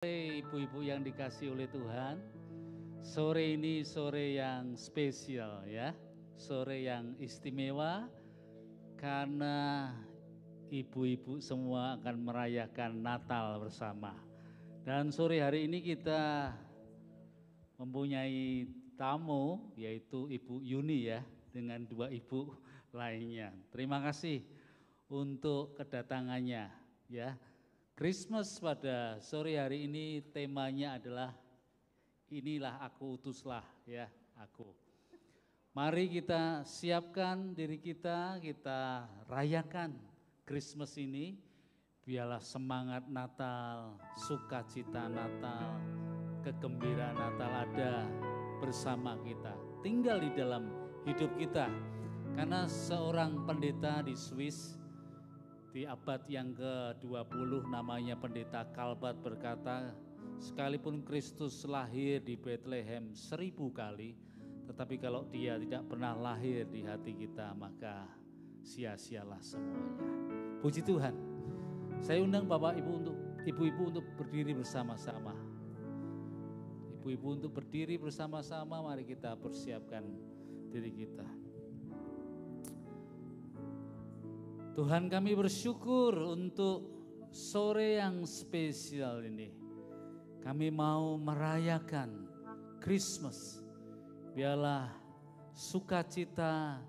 Ibu-ibu yang dikasih oleh Tuhan, sore ini sore yang spesial ya, sore yang istimewa karena ibu-ibu semua akan merayakan Natal bersama. Dan sore hari ini kita mempunyai tamu yaitu Ibu Yuni ya, dengan dua ibu lainnya. Terima kasih untuk kedatangannya ya. Christmas pada sore hari ini temanya adalah inilah aku utuslah ya aku. Mari kita siapkan diri kita rayakan Christmas ini. Biarlah semangat Natal, sukacita Natal, kegembiraan Natal ada bersama kita. Tinggal di dalam hidup kita. Karena seorang pendeta di Swiss di abad yang ke-20 namanya pendeta Calbat berkata, sekalipun Kristus lahir di Bethlehem 1000 kali, tetapi kalau dia tidak pernah lahir di hati kita, maka sia-sialah semuanya. Puji Tuhan. Saya undang Bapak Ibu untuk ibu-ibu untuk berdiri bersama-sama. Ibu-ibu untuk berdiri bersama-sama, mari kita persiapkan diri kita. Tuhan, kami bersyukur untuk sore yang spesial ini. Kami mau merayakan Christmas. Biarlah sukacita,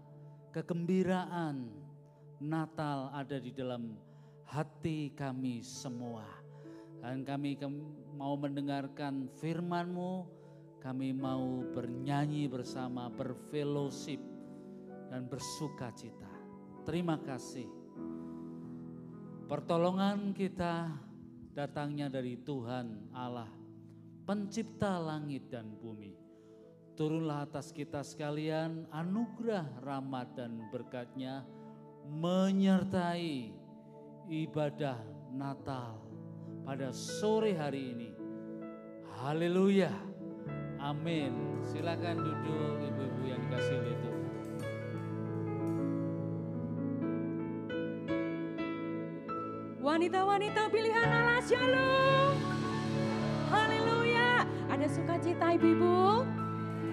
kegembiraan Natal ada di dalam hati kami semua. Dan kami mau mendengarkan firman-Mu, kami mau bernyanyi bersama, berfellowship dan bersukacita. Terima kasih. Pertolongan kita datangnya dari Tuhan Allah, pencipta langit dan bumi. Turunlah atas kita sekalian anugerah, rahmat dan berkat-Nya menyertai ibadah Natal pada sore hari ini. Haleluya. Amin. Silakan duduk ibu-ibu yang dikasihi oleh Tuhan. Wanita-wanita pilihan Allah, shalom. Haleluya. Ada sukacita ibu-ibu?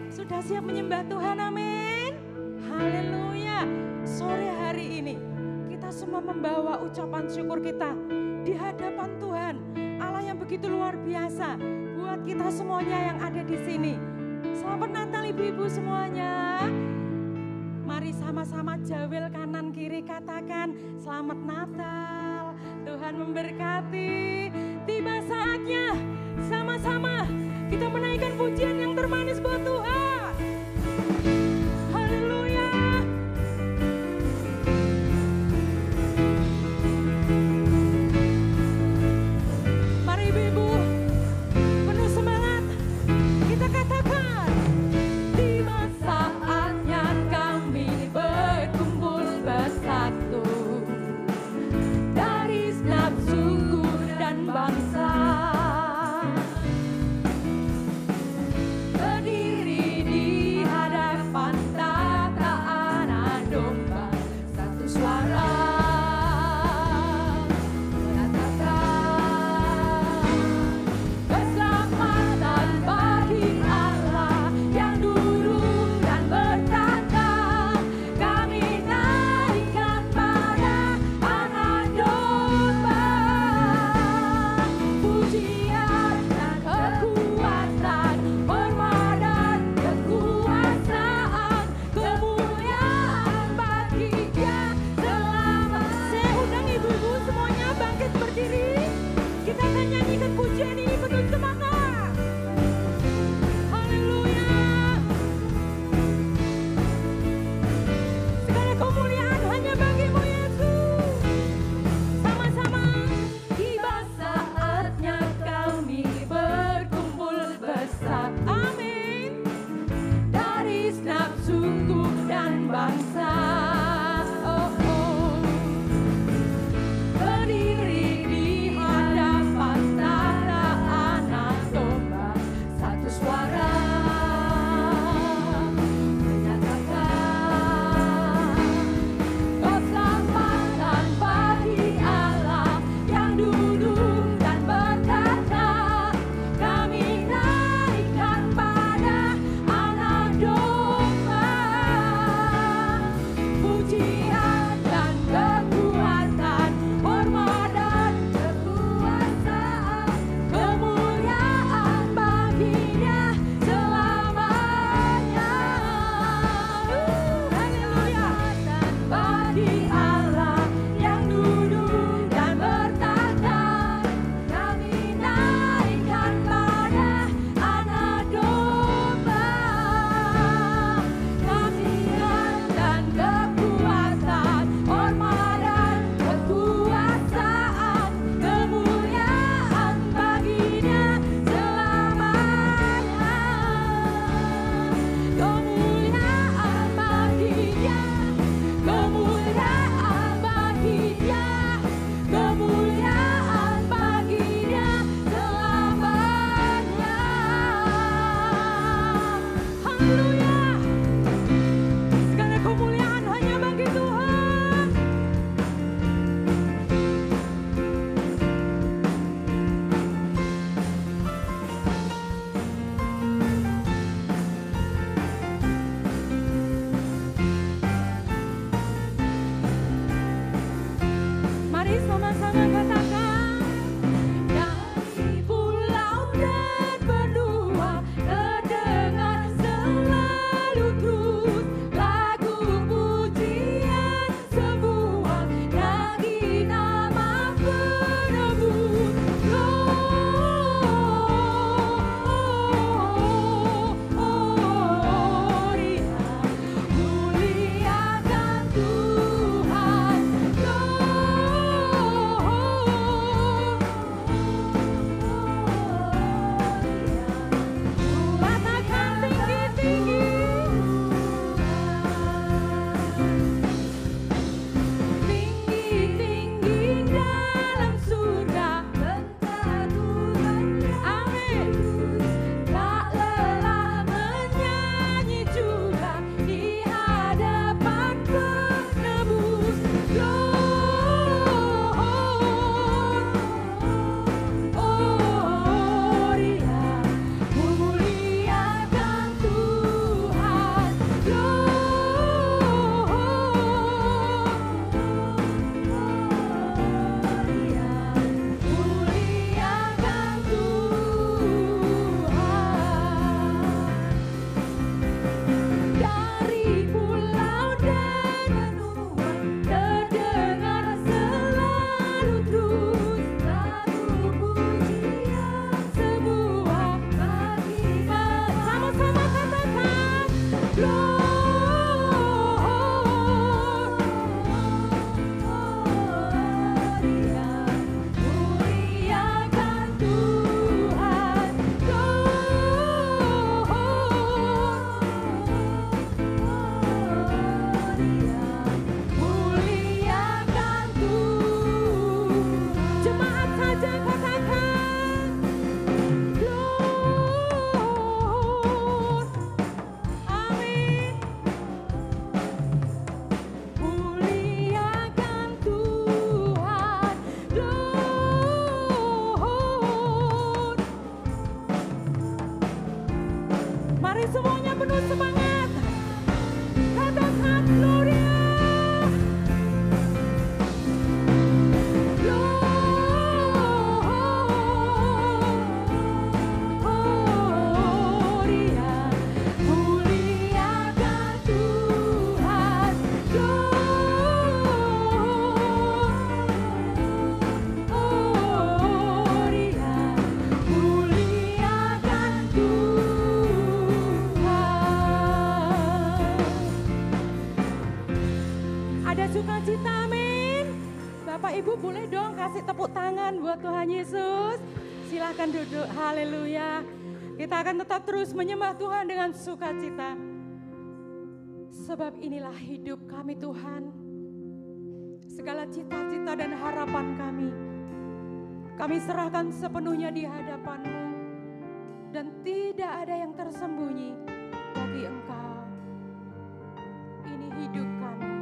Sudah siap menyembah Tuhan, amin. Haleluya. Sore hari ini kita semua membawa ucapan syukur kita di hadapan Tuhan. Allah yang begitu luar biasa buat kita semuanya yang ada di sini. Selamat Natal ibu-ibu semuanya. Mari sama-sama jawel kanan kiri katakan selamat Natal. Tuhan memberkati. Tiba saatnya sama-sama kita menaikkan pujian yang termanis buat Tuhan. Haleluya. Mari ibu-ibu penuh semangat kita katakan. Tiba saatnya kami berkumpul bersatu dari setiap suku dan bangsa. Mari semuanya penuh semangat. Katakan Gloria. Sukacita, amin. Bapak Ibu boleh dong kasih tepuk tangan buat Tuhan Yesus. Silakan duduk, haleluya. Kita akan tetap terus menyembah Tuhan dengan sukacita. Sebab inilah hidup kami Tuhan. Segala cita-cita dan harapan kami serahkan sepenuhnya di hadapan-Mu. Dan tidak ada yang tersembunyi bagi Engkau. Ini hidup kami.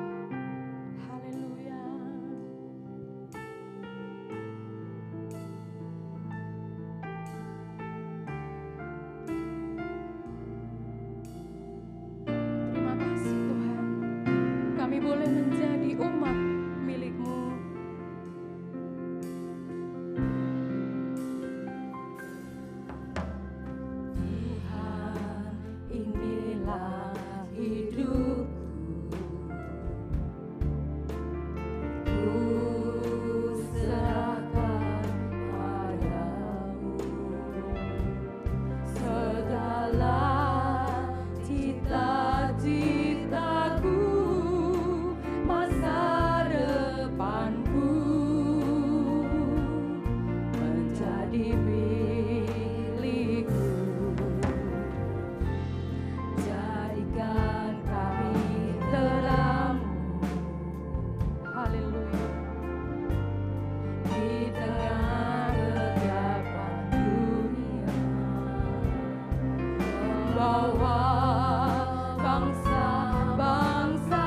Boleh menjadi umat milik-Mu. Tuhan, inilah hidupku. Ku serahkan padamu segala cita-citaku. Masa depanku menjadi milikku. Jadikan kami terang-Mu, haleluya, di tengah kegelapan dunia. Membawa bangsa-bangsa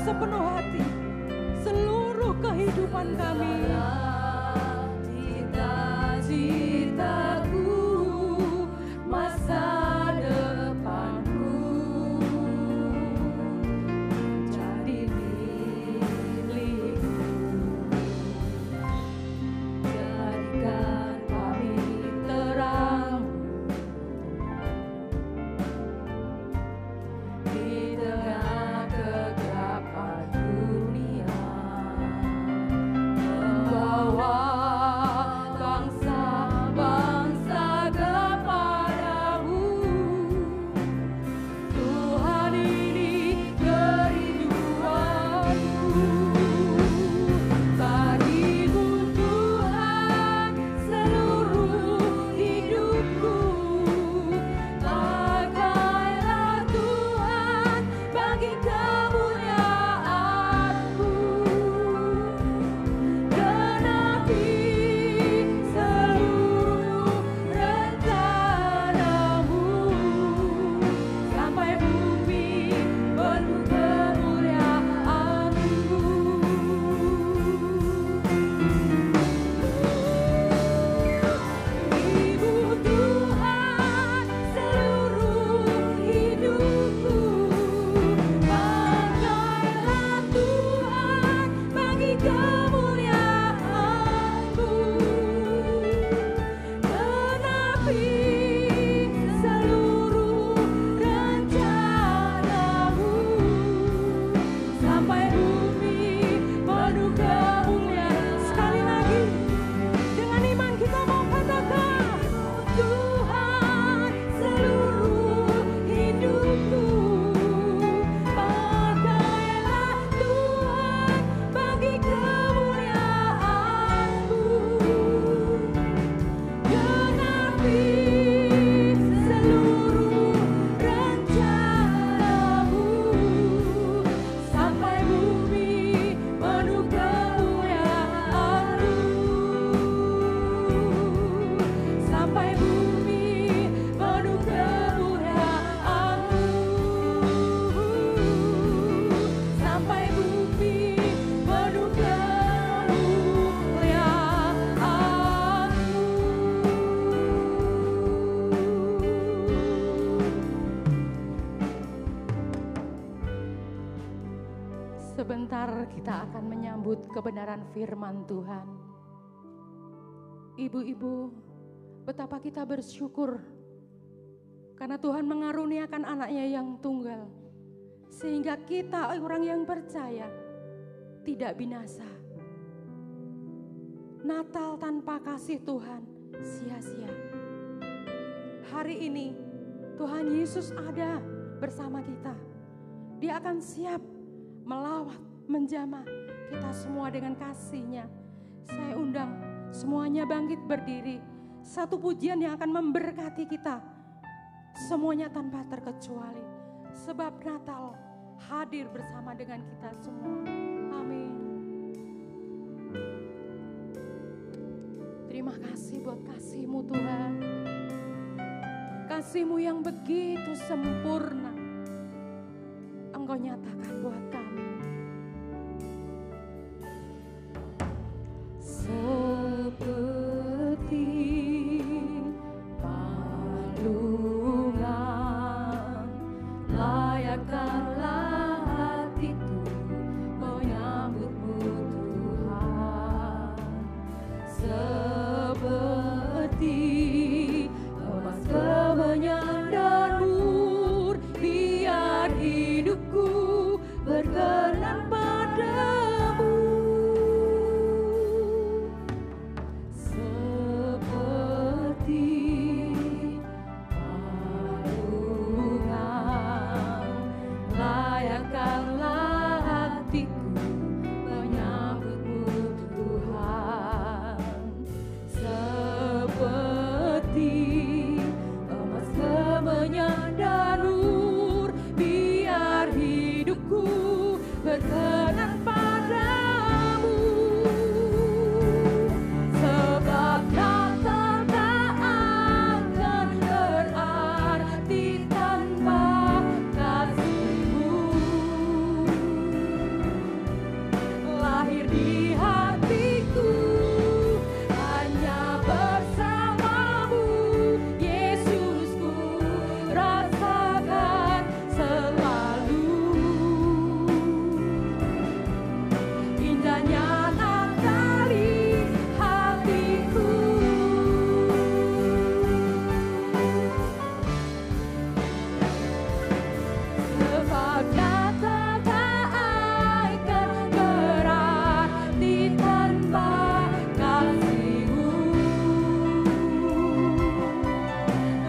sepenuh hati, seluruh kehidupan kami. Cita-citaku, masa depanku jadi milikku. Jadikan kami terang di tengah kegelapan dunia. Sebentar kita akan menyambut kebenaran firman Tuhan. Ibu-ibu, betapa kita bersyukur karena Tuhan mengaruniakan anaknya yang tunggal. Sehingga kita orang yang percaya tidak binasa. Natal tanpa kasih Tuhan sia-sia. Hari ini Tuhan Yesus ada bersama kita. Dia akan siap melawat, menjamah kita semua dengan kasih-Nya. Saya undang semuanya bangkit berdiri. Satu pujian yang akan memberkati kita. Semuanya tanpa terkecuali. Sebab Natal hadir bersama dengan kita semua. Amin. Terima kasih buat kasih-Mu Tuhan. Kasih-Mu yang begitu sempurna. Engkau nyatakan buat kami. Seperti palungan layakkanlah hatiku menyambutmu Tuhan. Seperti emas kemenyan dan mur, biar hidupku berkenan padamu. Berkenan padamu, sebab Natal tak akan berarti tanpa kasih-Mu. Lahir di hatiku hanya bersama-Mu, Yesusku, rasakan selalu. Indahnya Natal di hatiku. Sebab Natal tak akan berarti tanpa kasih-Mu.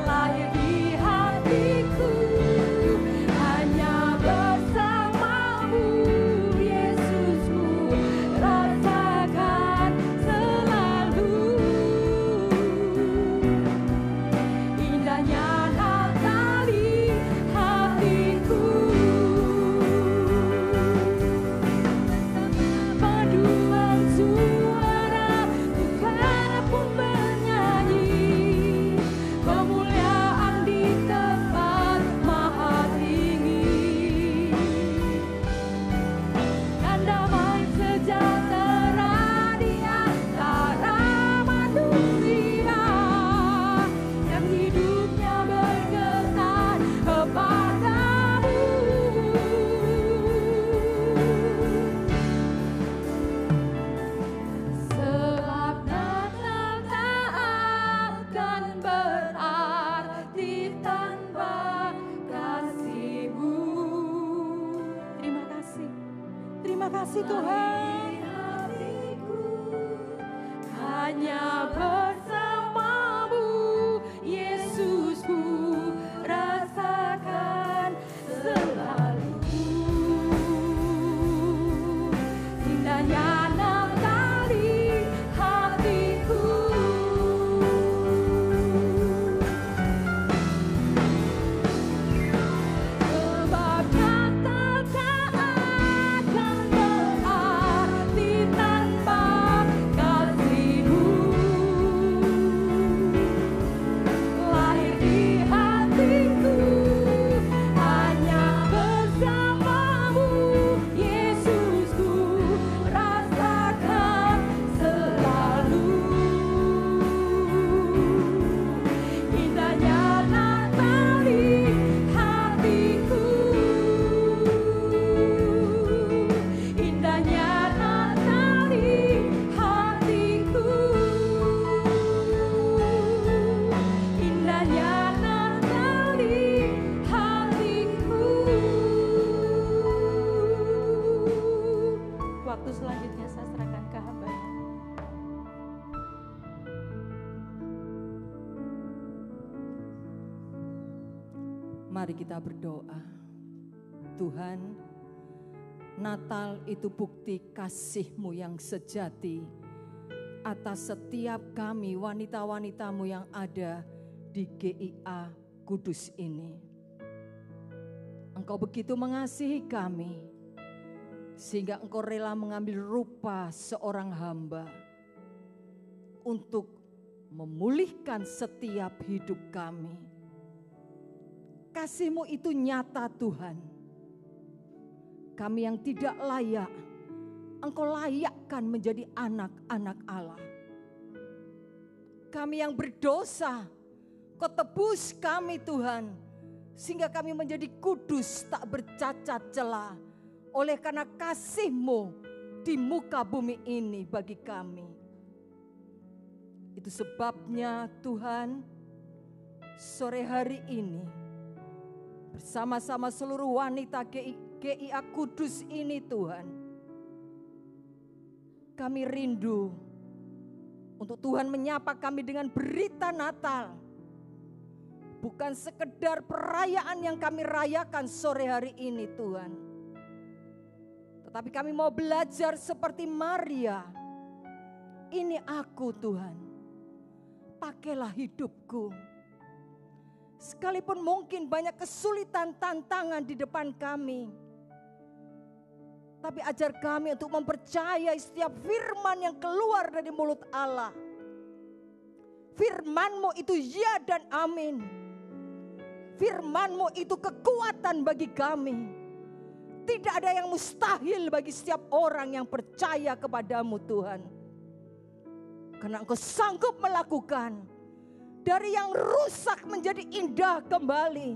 Lahir di hatiku hanya bersama-Mu, Yesusku, rasakan selalu. Indahnya Natal di hatiku. Paduan suara Tuhan pun bernyanyi, kemuliaan di tempat maha tinggi, dan damai sejahtera di antara manusia yang hidupnya berkenan kepadamu. Sebab Natal tak akan berarti tanpa kasih-Mu. Terima kasih Tuhan. Hanya bersama-Mu, Yesusku, rasakan selalu. Indahnya Natal di hatiku. Sebab Natal tak akan berarti Mari kita berdoa. Tuhan, Natal itu bukti kasih-Mu yang sejati atas setiap kami wanita-wanita-Mu yang ada di GIA Kudus ini. Engkau begitu mengasihi kami, sehingga Engkau rela mengambil rupa seorang hamba untuk memulihkan setiap hidup kami. Kasih-Mu itu nyata Tuhan. Kami yang tidak layak, Engkau layakkan menjadi anak-anak Allah. Kami yang berdosa, Kau tebus kami Tuhan, sehingga kami menjadi kudus tak bercacat celah. Oleh karena kasih-Mu di muka bumi ini bagi kami. Itu sebabnya Tuhan, sore hari ini bersama-sama seluruh wanita GIA Kudus ini Tuhan, kami rindu untuk Tuhan menyapa kami dengan berita Natal. Bukan sekedar perayaan yang kami rayakan sore hari ini Tuhan, tetapi kami mau belajar seperti Maria. Ini aku Tuhan, pakailah hidupku. Sekalipun mungkin banyak kesulitan tantangan di depan kami, tapi ajar kami untuk mempercayai setiap firman yang keluar dari mulut Allah. Firman-Mu itu ya dan amin. Firman-Mu itu kekuatan bagi kami. Tidak ada yang mustahil bagi setiap orang yang percaya kepadamu Tuhan. Karena Engkau sanggup melakukan dari yang rusak menjadi indah kembali,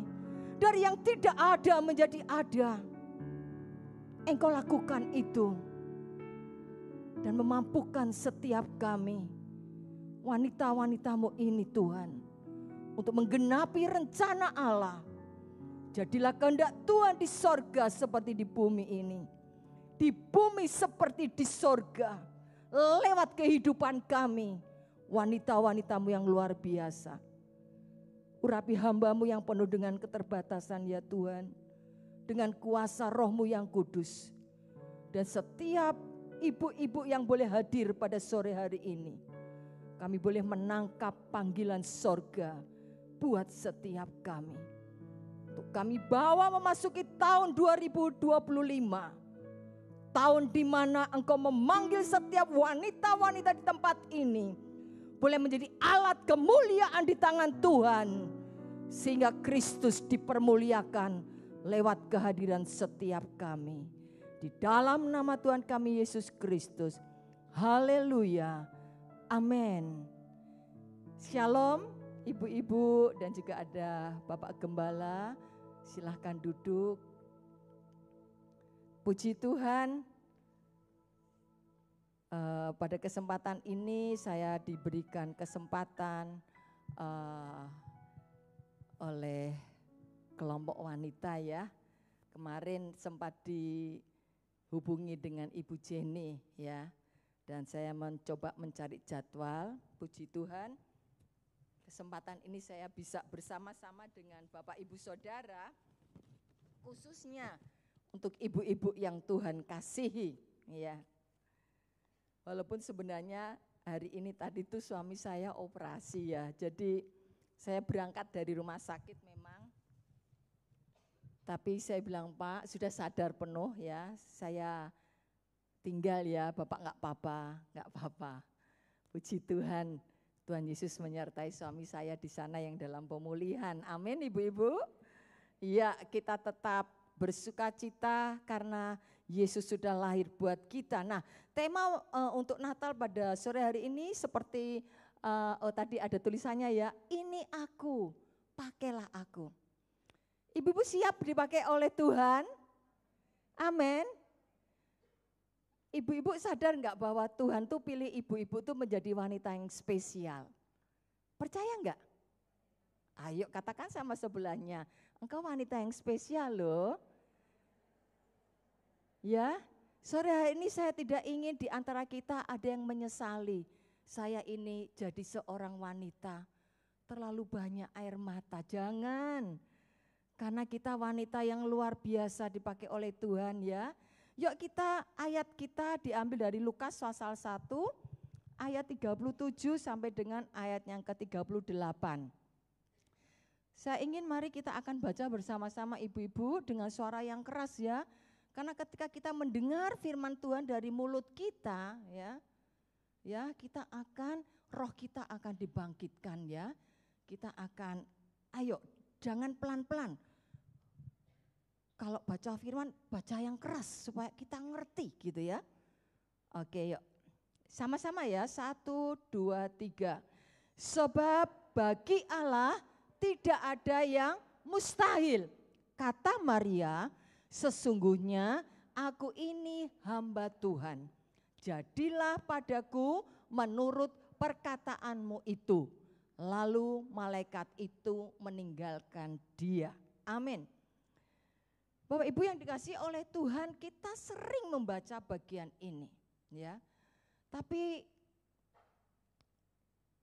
dari yang tidak ada menjadi ada. Engkau lakukan itu dan memampukan setiap kami, wanita-wanita-Mu ini Tuhan, untuk menggenapi rencana Allah. Jadilah kehendak Tuhan di sorga seperti di bumi ini. Di bumi seperti di sorga. Lewat kehidupan kami, wanita-wanita-Mu yang luar biasa. Urapi hamba-Mu yang penuh dengan keterbatasan ya Tuhan. Dengan kuasa Roh-Mu yang kudus. Dan setiap ibu-ibu yang boleh hadir pada sore hari ini, kami boleh menangkap panggilan sorga buat setiap kami. Untuk kami bawa memasuki tahun 2025. Tahun di mana Engkau memanggil setiap wanita-wanita di tempat ini boleh menjadi alat kemuliaan di tangan Tuhan. Sehingga Kristus dipermuliakan lewat kehadiran setiap kami. Di dalam nama Tuhan kami Yesus Kristus. Haleluya. Amin. Shalom ibu-ibu dan juga ada Bapak Gembala. Silahkan duduk. Puji Tuhan, pada kesempatan ini saya diberikan kesempatan oleh kelompok wanita ya. Kemarin sempat dihubungi dengan Ibu Jenny ya. Dan saya mencoba mencari jadwal, puji Tuhan. Kesempatan ini saya bisa bersama-sama dengan Bapak Ibu Saudara, khususnya untuk ibu-ibu yang Tuhan kasihi ya. Walaupun sebenarnya hari ini tadi tuh suami saya operasi ya. Jadi saya berangkat dari rumah sakit memang. Tapi saya bilang, Pak sudah sadar penuh ya, saya tinggal ya, Bapak enggak apa-apa. Puji Tuhan, Tuhan Yesus menyertai suami saya di sana yang dalam pemulihan. Amin ibu-ibu. Ya, kita tetap bersukacita karena Yesus sudah lahir buat kita. Nah, tema untuk Natal pada sore hari ini seperti tadi ada tulisannya ya, ini aku, pakailah aku. Ibu-ibu siap dipakai oleh Tuhan? Amin. Ibu-ibu sadar enggak bahwa Tuhan tuh pilih ibu-ibu tuh menjadi wanita yang spesial? Percaya enggak? Ayo katakan sama sebelahnya, engkau wanita yang spesial loh. Ya, sore hari ini saya tidak ingin di antara kita ada yang menyesali. Saya ini jadi seorang wanita, terlalu banyak air mata, jangan. Karena kita wanita yang luar biasa dipakai oleh Tuhan ya. Yuk ayat kita diambil dari Lukas pasal 1 ayat 37 sampai dengan ayat yang ke-38. Saya ingin mari kita akan baca bersama-sama ibu-ibu dengan suara yang keras ya. Karena ketika kita mendengar firman Tuhan dari mulut kita ya kita akan, roh kita akan dibangkitkan ya. Kita akan, ayo jangan pelan-pelan. Kalau baca firman, baca yang keras supaya kita ngerti gitu ya. Oke yuk, sama-sama ya, 1, 2, 3. Sebab bagi Allah tidak ada yang mustahil. Kata Maria, sesungguhnya aku ini hamba Tuhan. Jadilah padaku menurut perkataanmu itu. Lalu malaikat itu meninggalkan dia. Amin. Bapak Ibu yang dikasihi oleh Tuhan, kita sering membaca bagian ini ya. Tapi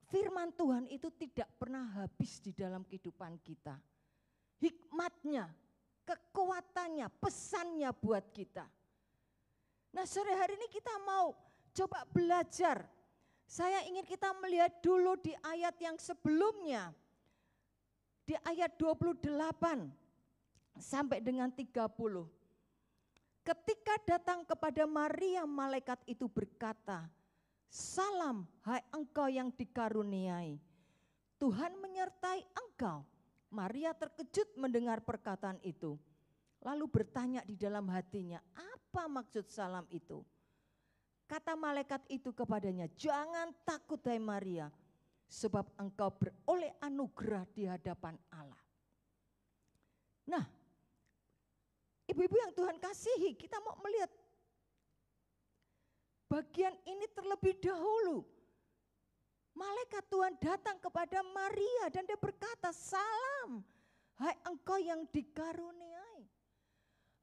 firman Tuhan itu tidak pernah habis di dalam kehidupan kita. Hikmatnya, kekuatannya, pesannya buat kita. Nah, sore hari ini kita mau coba belajar. Saya ingin kita melihat dulu di ayat yang sebelumnya. Di ayat 28 sampai dengan 30. Ketika datang kepada Maria, malaikat itu berkata, "Salam, hai engkau yang dikaruniai, Tuhan menyertai engkau." Maria terkejut mendengar perkataan itu, lalu bertanya di dalam hatinya, apa maksud salam itu? Kata malaikat itu kepadanya, "Jangan takut hai Maria, sebab engkau beroleh anugerah di hadapan Allah." Nah, ibu-ibu yang Tuhan kasihi, kita mau melihat bagian ini terlebih dahulu. Malaikat Tuhan datang kepada Maria dan dia berkata, "Salam, hai engkau yang dikaruniai.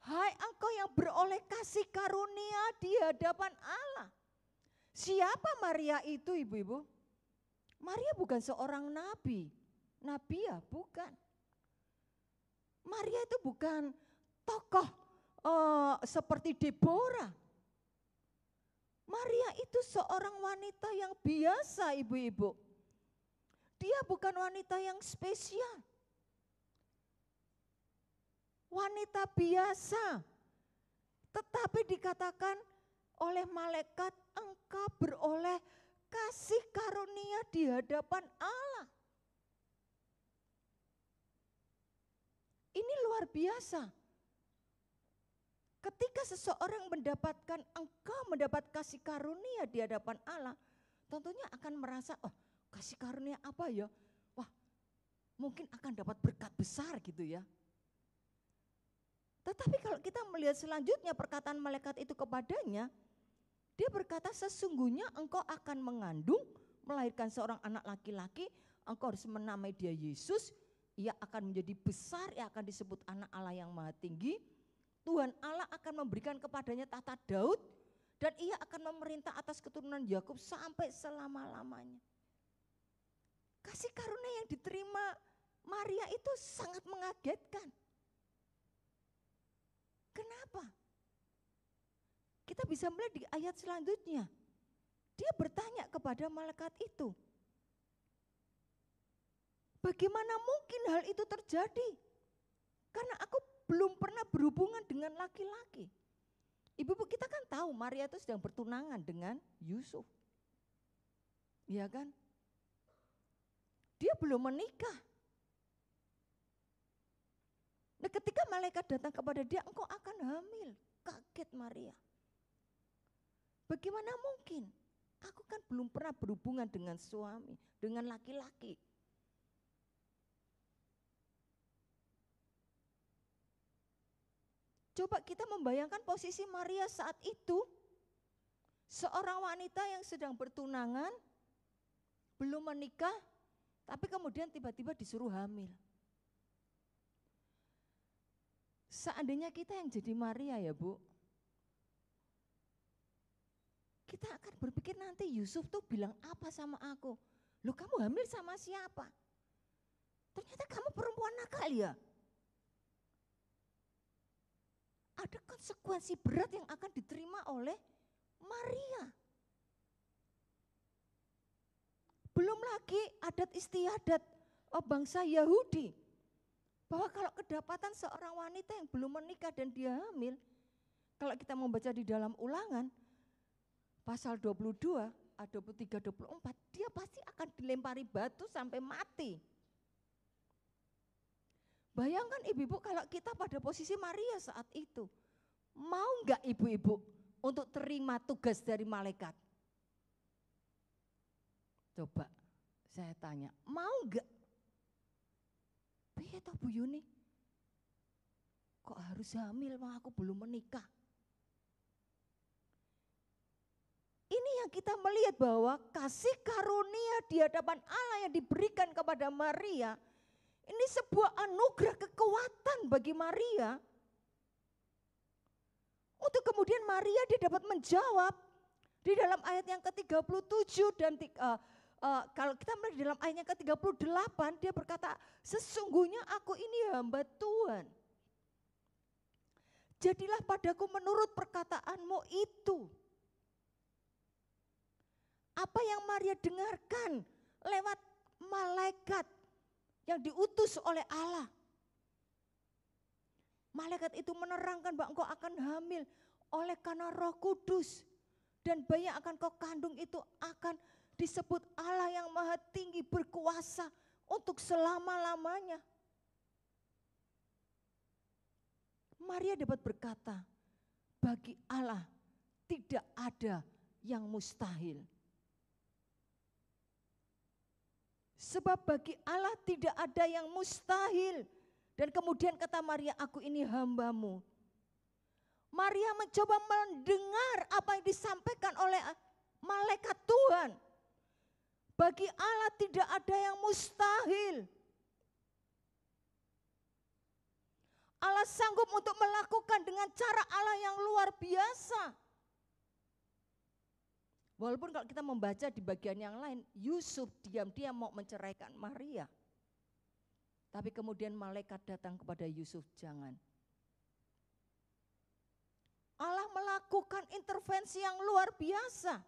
Hai engkau yang beroleh kasih karunia di hadapan Allah." Siapa Maria itu ibu-ibu? Maria bukan seorang nabi. Nabi ya bukan. Maria itu bukan tokoh seperti Deborah. Maria itu seorang wanita yang biasa ibu-ibu. Dia bukan wanita yang spesial. Wanita biasa. Tetapi dikatakan oleh malaikat, engkau beroleh kasih karunia di hadapan Allah. Ini luar biasa. Ketika seseorang engkau mendapat kasih karunia di hadapan Allah, tentunya akan merasa, oh kasih karunia apa ya? Wah mungkin akan dapat berkat besar gitu ya. Tetapi kalau kita melihat selanjutnya perkataan malaikat itu kepadanya, dia berkata, sesungguhnya engkau akan mengandung, melahirkan seorang anak laki-laki, engkau harus menamai dia Yesus, ia akan menjadi besar, ia akan disebut anak Allah yang maha tinggi. Tuhan Allah akan memberikan kepadanya tahta Daud dan ia akan memerintah atas keturunan Yakub sampai selama-lamanya. Kasih karunia yang diterima Maria itu sangat mengagetkan. Kenapa? Kita bisa melihat di ayat selanjutnya. Dia bertanya kepada malaikat itu, bagaimana mungkin hal itu terjadi? Karena aku belum pernah berhubungan dengan laki-laki. Ibu-ibu kita kan tahu Maria itu sedang bertunangan dengan Yusuf. Iya kan? Dia belum menikah. Nah, ketika malaikat datang kepada dia, engkau akan hamil. Kaget Maria. Bagaimana mungkin? Aku kan belum pernah berhubungan dengan suami, dengan laki-laki. Coba kita membayangkan posisi Maria saat itu, seorang wanita yang sedang bertunangan, belum menikah, tapi kemudian tiba-tiba disuruh hamil. Seandainya kita yang jadi Maria ya Bu, kita akan berpikir nanti Yusuf tuh bilang apa sama aku? Loh kamu hamil sama siapa? Ternyata kamu perempuan nakal ya? ada konsekuensi berat yang akan diterima oleh Maria. Belum lagi adat istiadat bangsa Yahudi, bahwa kalau kedapatan seorang wanita yang belum menikah dan dia hamil, kalau kita membaca di dalam Ulangan pasal 22, 23, 24, dia pasti akan dilempari batu sampai mati. Bayangkan ibu-ibu kalau kita pada posisi Maria saat itu, mau enggak ibu-ibu untuk terima tugas dari malaikat? Coba saya tanya, mau enggak? Piye toh Bu Yuni? Kok harus hamil, aku belum menikah? Ini yang kita melihat bahwa kasih karunia di hadapan Allah yang diberikan kepada Maria, ini sebuah anugerah kekuatan bagi Maria. Untuk kemudian Maria dia dapat menjawab di dalam ayat yang ke-37 dan kalau kita melihat di dalam ayat yang ke-38, dia berkata, sesungguhnya aku ini hamba Tuhan. Jadilah padaku menurut perkataanmu itu. Apa yang Maria dengarkan lewat malaikat yang diutus oleh Allah. Malaikat itu menerangkan bahwa engkau akan hamil oleh karena Roh Kudus. Dan bayi yang akan kau kandung itu akan disebut Allah yang Maha Tinggi, berkuasa untuk selama-lamanya. Maria dapat berkata, bagi Allah tidak ada yang mustahil. Sebab bagi Allah tidak ada yang mustahil. Dan kemudian kata Maria, aku ini hambamu. Maria mencoba mendengar apa yang disampaikan oleh malaikat Tuhan. Bagi Allah tidak ada yang mustahil. Allah sanggup untuk melakukan dengan cara Allah yang luar biasa. Walaupun kalau kita membaca di bagian yang lain, Yusuf diam-diam mau menceraikan Maria. Tapi kemudian malaikat datang kepada Yusuf, jangan. Allah melakukan intervensi yang luar biasa.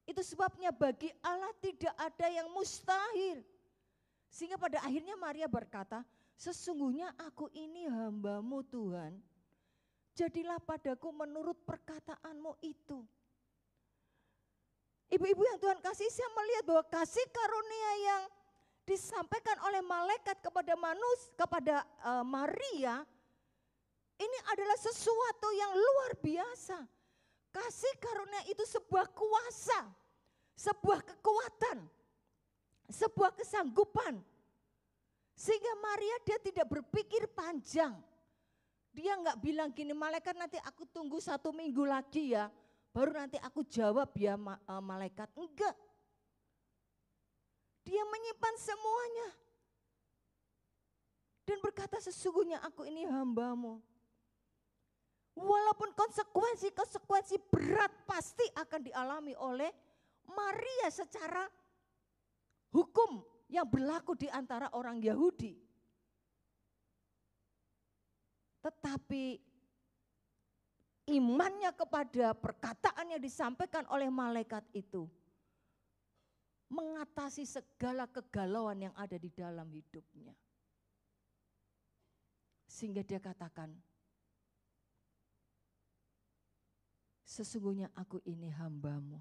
Itu sebabnya bagi Allah tidak ada yang mustahil. Sehingga pada akhirnya Maria berkata, sesungguhnya aku ini hambamu Tuhan. Jadilah padaku menurut perkataanmu itu. Ibu-ibu yang Tuhan kasih, saya melihat bahwa kasih karunia yang disampaikan oleh malaikat kepada Maria, ini adalah sesuatu yang luar biasa. Kasih karunia itu sebuah kuasa, sebuah kekuatan, sebuah kesanggupan. Sehingga Maria dia tidak berpikir panjang. Dia enggak bilang gini, malaikat nanti aku tunggu 1 minggu lagi ya, baru nanti aku jawab ya malaikat. Enggak. Dia menyimpan semuanya. Dan berkata sesungguhnya aku ini hambamu. Walaupun konsekuensi berat pasti akan dialami oleh Maria secara hukum yang berlaku di antara orang Yahudi. Tetapi imannya kepada perkataan yang disampaikan oleh malaikat itu mengatasi segala kegalauan yang ada di dalam hidupnya. Sehingga dia katakan, sesungguhnya aku ini hambamu.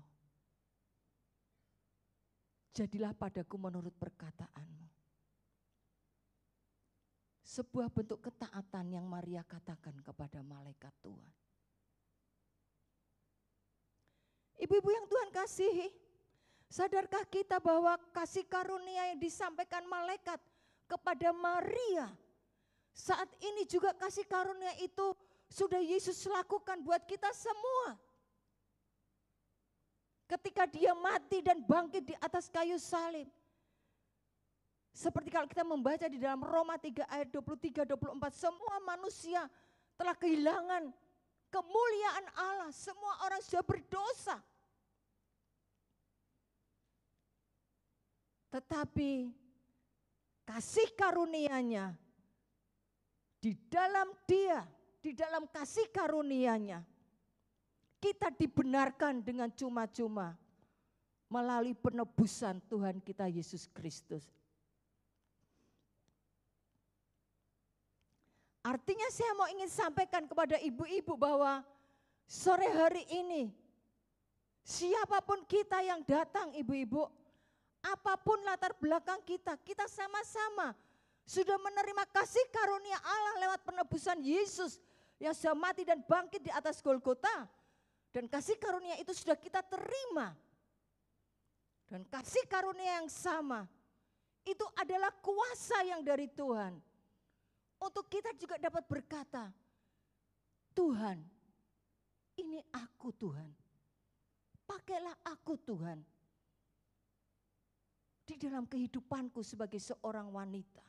Jadilah padaku menurut perkataanmu. Sebuah bentuk ketaatan yang Maria katakan kepada malaikat Tuhan. Ibu-ibu yang Tuhan kasihi, sadarkah kita bahwa kasih karunia yang disampaikan malaikat kepada Maria, saat ini juga kasih karunia itu sudah Yesus lakukan buat kita semua. Ketika dia mati dan bangkit di atas kayu salib. Seperti kalau kita membaca di dalam Roma 3 ayat 23-24, semua manusia telah kehilangan kemuliaan Allah, semua orang sudah berdosa. Tetapi kasih karunia-Nya di dalam Dia di dalam kasih karunia-Nya, kita dibenarkan dengan cuma-cuma melalui penebusan Tuhan kita Yesus Kristus. Artinya saya mau ingin sampaikan kepada ibu-ibu bahwa sore hari ini, siapapun kita yang datang ibu-ibu, apapun latar belakang kita, kita sama-sama sudah menerima kasih karunia Allah lewat penebusan Yesus yang sudah mati dan bangkit di atas Golgota. Dan kasih karunia itu sudah kita terima. Dan kasih karunia yang sama, itu adalah kuasa yang dari Tuhan. Untuk kita juga dapat berkata, Tuhan, ini aku Tuhan. Pakailah aku Tuhan. Di dalam kehidupanku sebagai seorang wanita.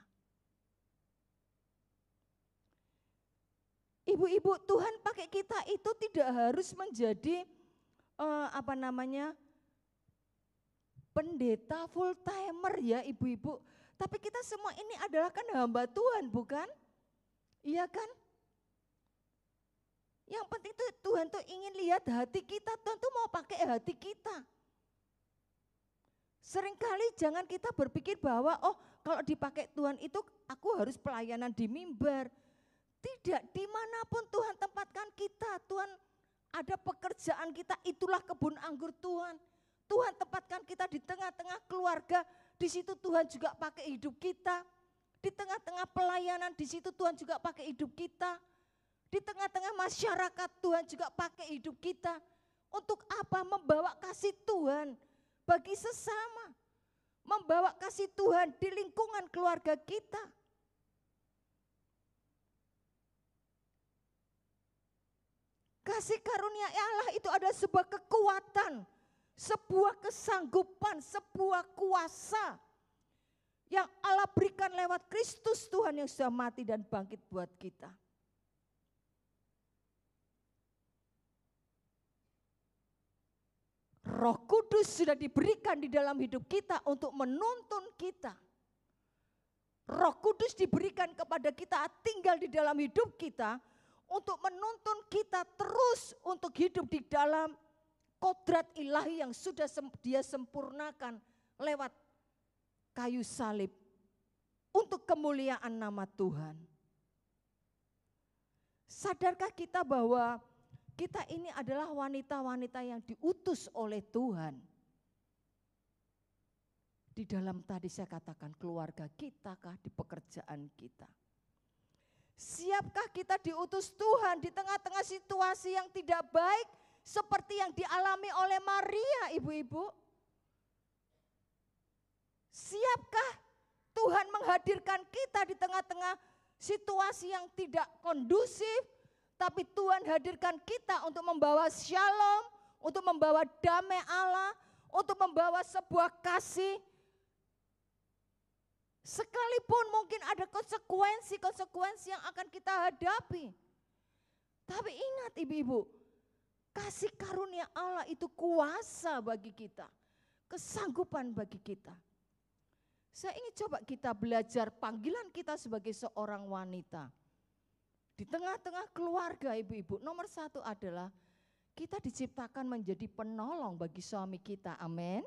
Ibu-ibu, Tuhan pakai kita itu tidak harus menjadi pendeta full timer ya ibu-ibu. Tapi kita semua ini adalah kan hamba Tuhan, bukan? Iya kan? Yang penting itu Tuhan tuh ingin lihat hati kita, Tuhan tuh mau pakai hati kita. Seringkali jangan kita berpikir bahwa kalau dipakai Tuhan itu aku harus pelayanan di mimbar. Tidak, dimanapun Tuhan tempatkan kita, Tuhan ada pekerjaan kita, itulah kebun anggur Tuhan. Tuhan tempatkan kita di tengah-tengah keluarga, di situ Tuhan juga pakai hidup kita. Di tengah-tengah pelayanan, di situ Tuhan juga pakai hidup kita. Di tengah-tengah masyarakat, Tuhan juga pakai hidup kita. Untuk apa? Membawa kasih Tuhan bagi sesama. Membawa kasih Tuhan di lingkungan keluarga kita. Kasih karunia Allah itu adalah sebuah kekuatan, sebuah kesanggupan, sebuah kuasa yang Allah berikan lewat Kristus Tuhan yang sudah mati dan bangkit buat kita. Roh Kudus sudah diberikan di dalam hidup kita untuk menuntun kita. Roh Kudus diberikan kepada kita, tinggal di dalam hidup kita untuk menuntun kita terus untuk hidup di dalam kodrat ilahi yang sudah Dia sempurnakan lewat kayu salib untuk kemuliaan nama Tuhan. Sadarkah kita bahwa kita ini adalah wanita-wanita yang diutus oleh Tuhan. Di dalam tadi saya katakan keluarga kita kah, di pekerjaan kita. Siapkah kita diutus Tuhan di tengah-tengah situasi yang tidak baik seperti yang dialami oleh Maria, ibu-ibu? Siapkah Tuhan menghadirkan kita di tengah-tengah situasi yang tidak kondusif, tapi Tuhan hadirkan kita untuk membawa shalom, untuk membawa damai Allah, untuk membawa sebuah kasih. Sekalipun mungkin ada konsekuensi yang akan kita hadapi. Tapi ingat ibu-ibu, kasih karunia Allah itu kuasa bagi kita, kesanggupan bagi kita. Saya ingin coba kita belajar panggilan kita sebagai seorang wanita. Di tengah-tengah keluarga ibu-ibu, nomor satu adalah kita diciptakan menjadi penolong bagi suami kita, amin.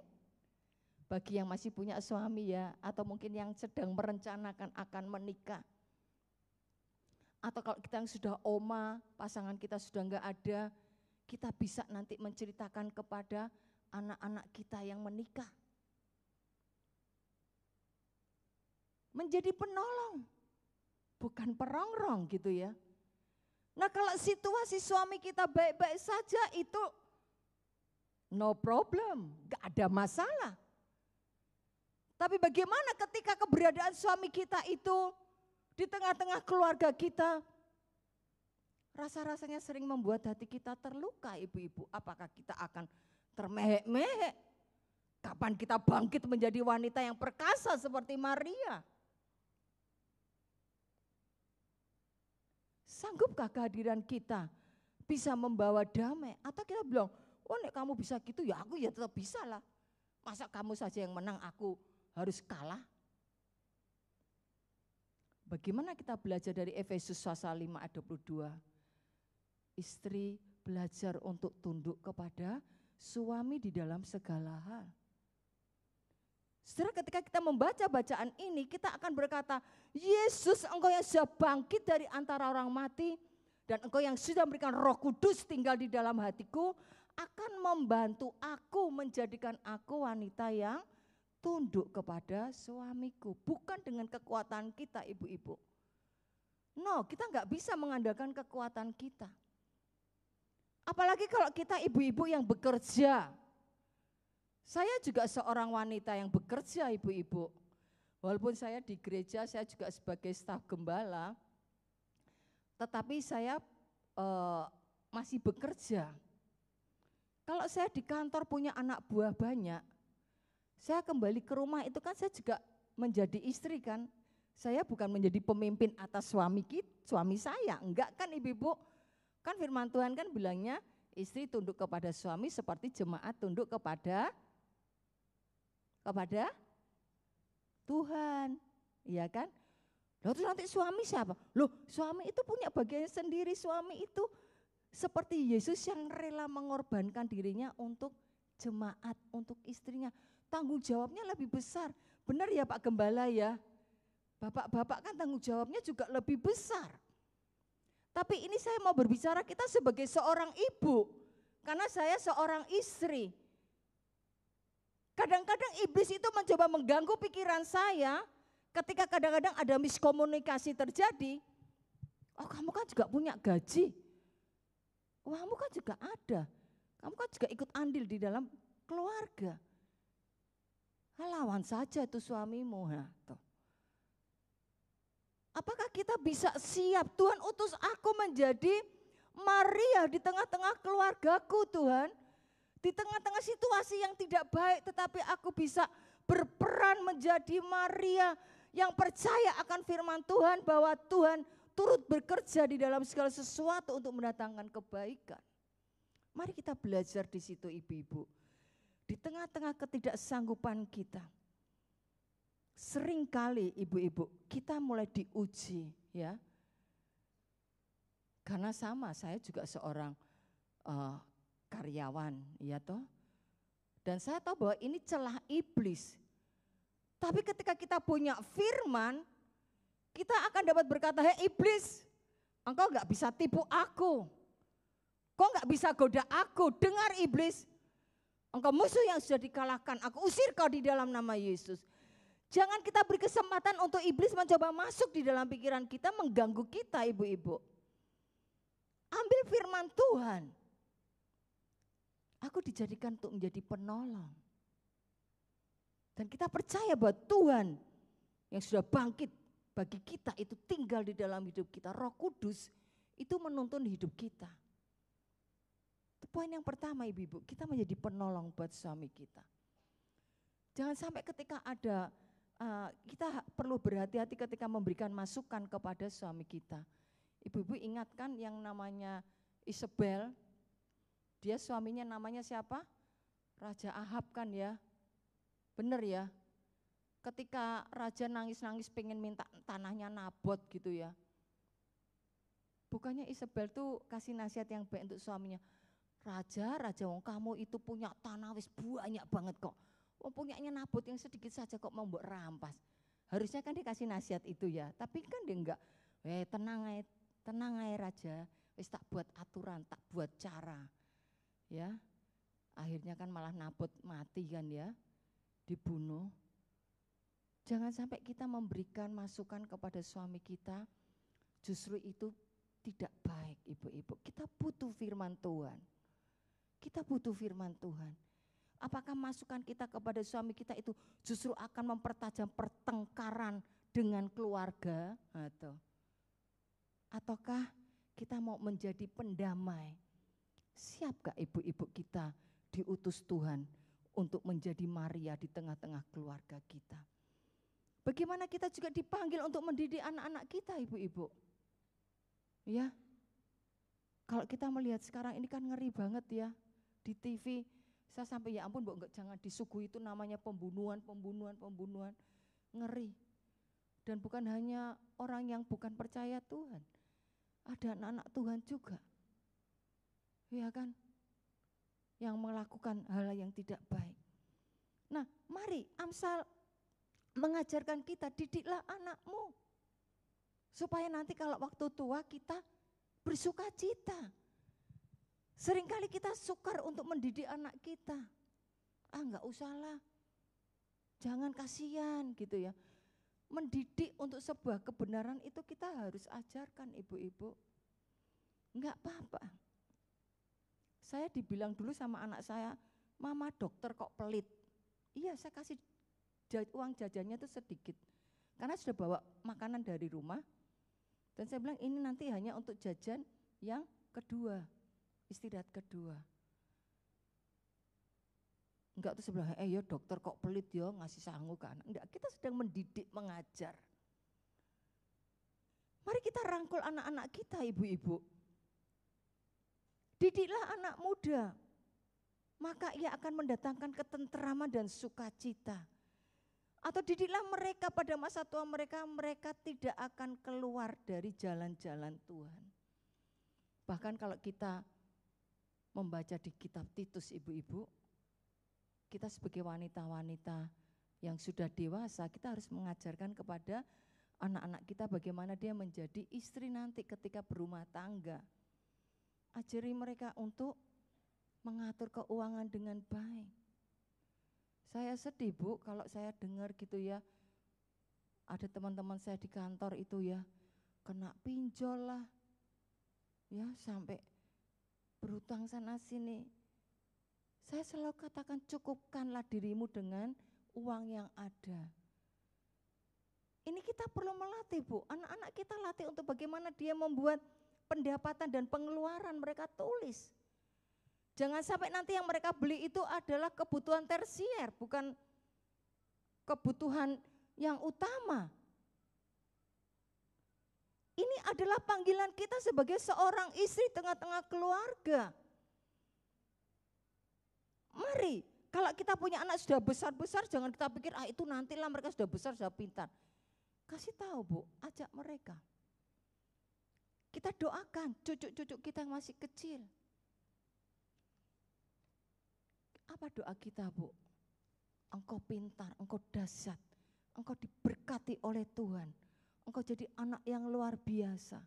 Bagi yang masih punya suami ya, atau mungkin yang sedang merencanakan akan menikah. Atau kalau kita yang sudah oma, pasangan kita sudah enggak ada, kita bisa nanti menceritakan kepada anak-anak kita yang menikah. Menjadi penolong, bukan perongrong gitu ya. Nah kalau situasi suami kita baik-baik saja itu no problem, gak ada masalah. Tapi bagaimana ketika keberadaan suami kita itu di tengah-tengah keluarga kita, rasa-rasanya sering membuat hati kita terluka ibu-ibu. Apakah kita akan termehek-mehek? Kapan kita bangkit menjadi wanita yang perkasa seperti Maria? Sanggupkah kehadiran kita bisa membawa damai? Atau kita bilang, nek kamu bisa gitu ya aku ya tetap bisa lah. Masa kamu saja yang menang, aku harus kalah? Bagaimana kita belajar dari Efesus pasal 5 ayat 22? Istri belajar untuk tunduk kepada suami di dalam segala hal. Saudara, ketika kita membaca bacaan ini, kita akan berkata, Yesus, Engkau yang sudah bangkit dari antara orang mati, dan Engkau yang sudah memberikan Roh Kudus tinggal di dalam hatiku, akan membantu aku menjadikan aku wanita yang tunduk kepada suamiku. Bukan dengan kekuatan kita, ibu-ibu. No, kita nggak bisa mengandalkan kekuatan kita. Apalagi kalau kita ibu-ibu yang bekerja. Saya juga seorang wanita yang bekerja, ibu-ibu. Walaupun saya di gereja, saya juga sebagai staf gembala, tetapi saya masih bekerja. Kalau saya di kantor punya anak buah banyak, saya kembali ke rumah itu kan saya juga menjadi istri kan. Saya bukan menjadi pemimpin atas suami saya, enggak kan ibu-ibu. Kan firman Tuhan kan bilangnya istri tunduk kepada suami seperti jemaat tunduk kepada Tuhan, iya kan? Lalu terus nanti suami siapa? Loh, suami itu punya bagian sendiri. Suami itu seperti Yesus yang rela mengorbankan dirinya untuk jemaat, untuk istrinya. Tanggung jawabnya lebih besar. Benar ya Pak Gembala ya? Bapak-bapak kan tanggung jawabnya juga lebih besar. Tapi ini saya mau berbicara kita sebagai seorang ibu, karena saya seorang istri. Kadang-kadang iblis itu mencoba mengganggu pikiran saya ketika kadang-kadang ada miskomunikasi terjadi. Oh, kamu kan juga punya gaji, uangmu kan juga ada, kamu kan juga ikut andil di dalam keluarga. Lawan saja itu suamimu. Nah, tuh. Apakah kita bisa siap, Tuhan utus aku menjadi Maria di tengah-tengah keluargaku Tuhan. Di tengah-tengah situasi yang tidak baik tetapi aku bisa berperan menjadi Maria yang percaya akan firman Tuhan bahwa Tuhan turut bekerja di dalam segala sesuatu untuk mendatangkan kebaikan. Mari kita belajar di situ ibu-ibu. Di tengah-tengah ketidaksanggupan kita. Seringkali ibu-ibu kita mulai diuji ya. Karena sama saya juga seorang karyawan ya toh. Dan saya tahu bahwa ini celah iblis. Tapi ketika kita punya firman, kita akan dapat berkata, hei iblis, engkau gak bisa tipu aku. Kau gak bisa goda aku, dengar iblis. Engkau musuh yang sudah dikalahkan, aku usir kau di dalam nama Yesus. Jangan kita beri kesempatan untuk iblis mencoba masuk di dalam pikiran kita, mengganggu kita ibu-ibu. Ambil firman Tuhan. Aku dijadikan untuk menjadi penolong. Dan kita percaya bahwa Tuhan yang sudah bangkit bagi kita itu tinggal di dalam hidup kita. Roh Kudus itu menuntun hidup kita. Itu poin yang pertama ibu-ibu, kita menjadi penolong buat suami kita. Jangan sampai ketika ada kita perlu berhati-hati ketika memberikan masukan kepada suami kita. Ibu-ibu ingatkan yang namanya Isabel, dia suaminya namanya siapa? Raja Ahab kan ya, benar ya. Ketika raja nangis-nangis pengen minta tanahnya Nabot gitu ya. Bukannya Isabel tuh kasih nasihat yang baik untuk suaminya. Raja wong kamu itu punya tanah wis banyak banget kok. Oh punyanya Nabot yang sedikit saja kok mau mbok rampas. Harusnya kan dikasih nasihat itu ya, tapi kan dia enggak. Tenang aja raja, wis tak buat aturan, tak buat cara. Ya. Akhirnya kan malah Nabot mati kan ya, dibunuh. Jangan sampai kita memberikan masukan kepada suami kita, justru itu tidak baik ibu-ibu. Kita butuh firman Tuhan. Kita butuh firman Tuhan. Apakah masukan kita kepada suami kita itu justru akan mempertajam pertengkaran dengan keluarga? Ataukah kita mau menjadi pendamai? Siap gak ibu-ibu kita diutus Tuhan untuk menjadi Maria di tengah-tengah keluarga kita? Bagaimana kita juga dipanggil untuk mendidik anak-anak kita ibu-ibu? Ya, kalau kita melihat sekarang ini kan ngeri banget ya di TV. Saya sampai ya ampun enggak, jangan disuguhi itu namanya pembunuhan, ngeri. Dan bukan hanya orang yang bukan percaya Tuhan, ada anak-anak Tuhan juga Ya kan? Yang melakukan hal yang tidak baik. Nah, mari Amsal mengajarkan kita, didiklah anakmu. Supaya nanti kalau waktu tua kita bersuka cita. Seringkali kita sukar untuk mendidik anak kita. Enggak usahlah, jangan kasihan gitu ya. Mendidik untuk sebuah kebenaran itu kita harus ajarkan ibu-ibu. Enggak apa-apa. Saya dibilang dulu sama anak saya, mama dokter kok pelit. Iya, saya kasih uang jajannya itu sedikit. Karena sudah bawa makanan dari rumah. Dan saya bilang ini nanti hanya untuk jajan yang kedua, istirahat kedua. Enggak tuh sebelah, ya dokter kok pelit ya ngasih sangu ke anak. Enggak, kita sedang mendidik, mengajar. Mari kita rangkul anak-anak kita ibu-ibu. Didiklah anak muda, maka ia akan mendatangkan ketenteraman dan sukacita. Atau didiklah mereka pada masa tua mereka, mereka tidak akan keluar dari jalan-jalan Tuhan. Bahkan kalau kita membaca di kitab Titus ibu-ibu, kita sebagai wanita-wanita yang sudah dewasa, kita harus mengajarkan kepada anak-anak kita bagaimana dia menjadi istri nanti ketika berumah tangga. Ajari mereka untuk mengatur keuangan dengan baik. Saya sedih Bu kalau saya dengar gitu ya, ada teman-teman saya di kantor itu ya, kena pinjol lah, ya sampai berutang sana sini. Saya selalu katakan cukupkanlah dirimu dengan uang yang ada. Ini kita perlu melatih Bu, anak-anak kita latih untuk bagaimana dia membuat pendapatan dan pengeluaran mereka tulis. Jangan sampai nanti yang mereka beli itu adalah kebutuhan tersier, bukan kebutuhan yang utama. Ini adalah panggilan kita sebagai seorang istri tengah-tengah keluarga. Mari, kalau kita punya anak sudah besar-besar, jangan kita pikir itu nantilah mereka sudah besar, sudah pintar. Kasih tahu Bu, ajak mereka. Kita doakan cucu-cucu kita yang masih kecil. Apa doa kita Bu? Engkau pintar, engkau dahsyat, engkau diberkati oleh Tuhan. Engkau jadi anak yang luar biasa.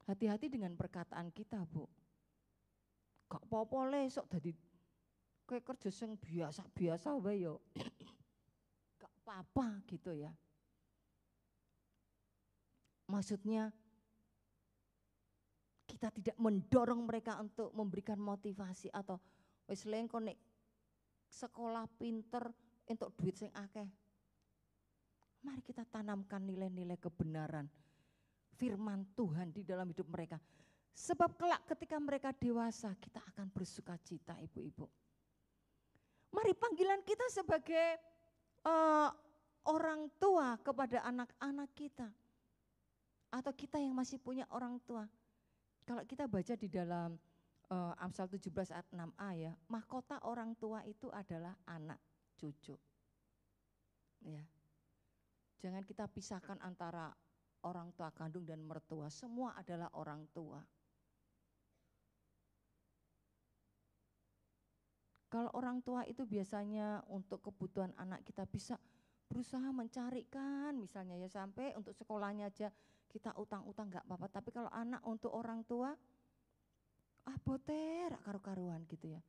Hati-hati dengan perkataan kita Bu. Gak apa-apa le sok dadi kowe kerja sing biasa-biasa wae yo. Gak apa-apa gitu ya. Maksudnya kita tidak mendorong mereka untuk memberikan motivasi atau wis lengko nek sekolah pinter entuk duit sing akeh. Mari kita tanamkan nilai-nilai kebenaran firman Tuhan di dalam hidup mereka. Sebab kelak ketika mereka dewasa kita akan bersuka cita ibu-ibu. Mari panggilan kita sebagai orang tua kepada anak-anak kita. Atau kita yang masih punya orang tua. Kalau kita baca di dalam Amsal 17 ayat 6a ya, mahkota orang tua itu adalah anak cucu. Ya. Jangan kita pisahkan antara orang tua kandung dan mertua, semua adalah orang tua. Kalau orang tua itu biasanya untuk kebutuhan anak kita bisa berusaha mencarikan misalnya ya sampai untuk sekolahnya aja kita utang-utang enggak apa-apa, tapi kalau anak untuk orang tua boter karu-karuan gitu ya.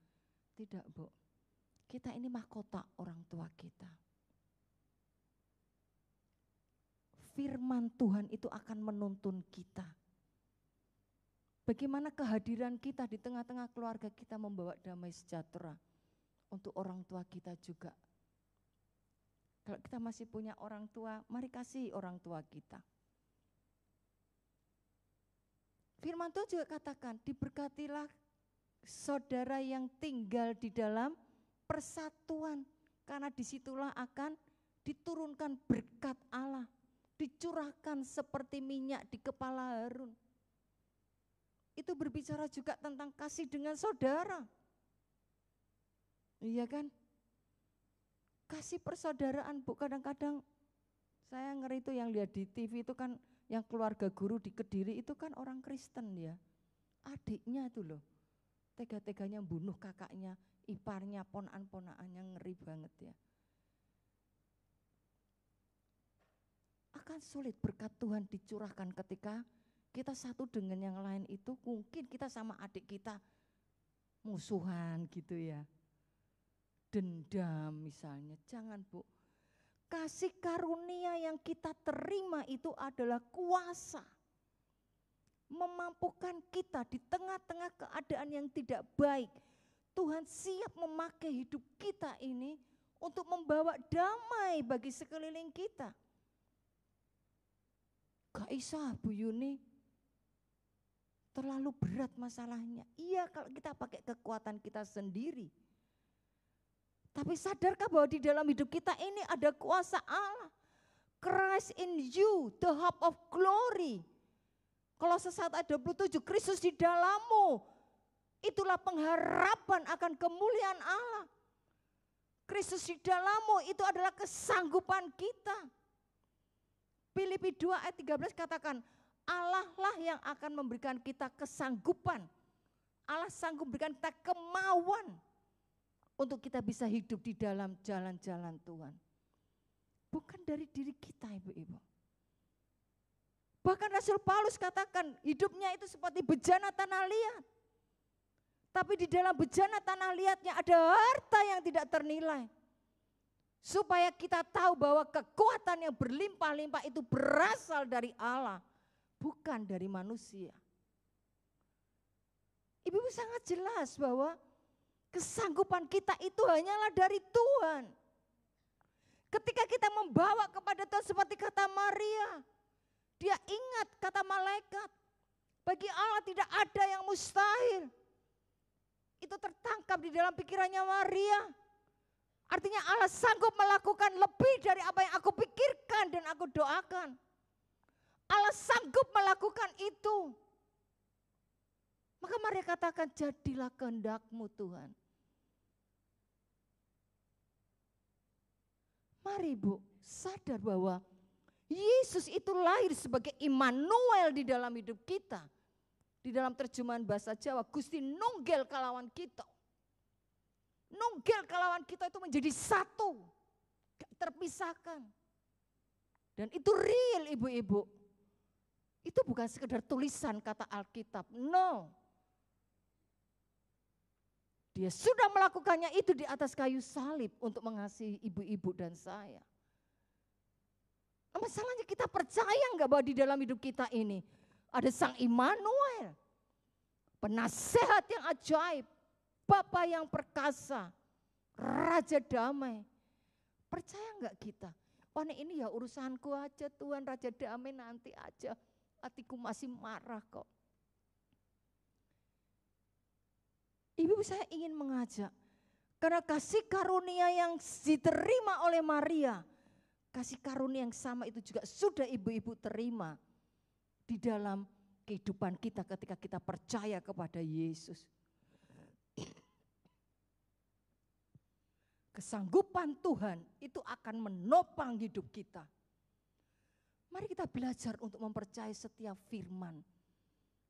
Tidak Bu, kita ini mahkota orang tua kita. Firman Tuhan itu akan menuntun kita. Bagaimana kehadiran kita di tengah-tengah keluarga kita membawa damai sejahtera untuk orang tua kita juga. Kalau kita masih punya orang tua, mari kasih orang tua kita. Firman Tuhan juga katakan, diberkatilah saudara yang tinggal di dalam persatuan, karena disitulah akan diturunkan berkat Allah, dicurahkan seperti minyak di kepala Harun. Itu berbicara juga tentang kasih dengan saudara. Iya kan? Kasih persaudaraan Bu, kadang-kadang Saya ngeri itu yang lihat di TV itu kan yang keluarga guru di Kediri itu kan orang Kristen ya. Adiknya itu loh, tega-teganya bunuh kakaknya, iparnya, ponakan-ponakannya, ngeri banget ya. Akan sulit berkat Tuhan dicurahkan ketika kita satu dengan yang lain itu mungkin kita sama adik kita musuhan gitu ya. Dendam misalnya, jangan Bu. Kasih karunia yang kita terima itu adalah kuasa. Memampukan kita di tengah-tengah keadaan yang tidak baik. Tuhan siap memakai hidup kita ini untuk membawa damai bagi sekeliling kita. Kak Isa, Bu Yuni, terlalu berat masalahnya. Iya kalau kita pakai kekuatan kita sendiri. Tapi sadarkah bahwa di dalam hidup kita ini ada kuasa Allah. Christ in you, the hope of glory. Kolose 1 ayat 27, Kristus di dalammu. Itulah pengharapan akan kemuliaan Allah. Kristus di dalammu itu adalah kesanggupan kita. Filipi 2 ayat 13 katakan, Allah lah yang akan memberikan kita kesanggupan. Allah sanggup memberikan kita kemauan untuk kita bisa hidup di dalam jalan-jalan Tuhan. Bukan dari diri kita ibu-ibu. Bahkan Rasul Paulus katakan hidupnya itu seperti bejana tanah liat. Tapi di dalam bejana tanah liatnya ada harta yang tidak ternilai. Supaya kita tahu bahwa kekuatan yang berlimpah-limpah itu berasal dari Allah, bukan dari manusia. Ibu sangat jelas bahwa kesanggupan kita itu hanyalah dari Tuhan. Ketika kita membawa kepada Tuhan seperti kata Maria, dia ingat kata malaikat, bagi Allah tidak ada yang mustahil. Itu tertangkap di dalam pikirannya Maria. Artinya Allah sanggup melakukan lebih dari apa yang aku pikirkan dan aku doakan. Allah sanggup melakukan itu. Maka Maria katakan, jadilah kehendak-Mu Tuhan. Mari Bu, sadar bahwa Yesus itu lahir sebagai Immanuel di dalam hidup kita. Di dalam terjemahan bahasa Jawa, Gusti nunggel kalawan kita. Nunggel kalawan kita itu menjadi satu, gak terpisahkan. Dan itu real ibu-ibu. Itu bukan sekedar tulisan kata Alkitab, no. Dia sudah melakukannya itu di atas kayu salib untuk mengasihi ibu-ibu dan saya. Nah, masalahnya kita percaya enggak bahwa di dalam hidup kita ini ada Sang Immanuel, penasehat yang ajaib, Bapa yang perkasa, Raja damai. Percaya enggak kita? Wah ini ya urusanku aja Tuhan, Raja damai nanti aja. Hatiku masih marah kok. Ibu saya ingin mengajak, karena kasih karunia yang diterima oleh Maria, kasih karunia yang sama itu juga sudah ibu-ibu terima di dalam kehidupan kita ketika kita percaya kepada Yesus. Kesanggupan Tuhan itu akan menopang hidup kita. Mari kita belajar untuk mempercayai setiap firman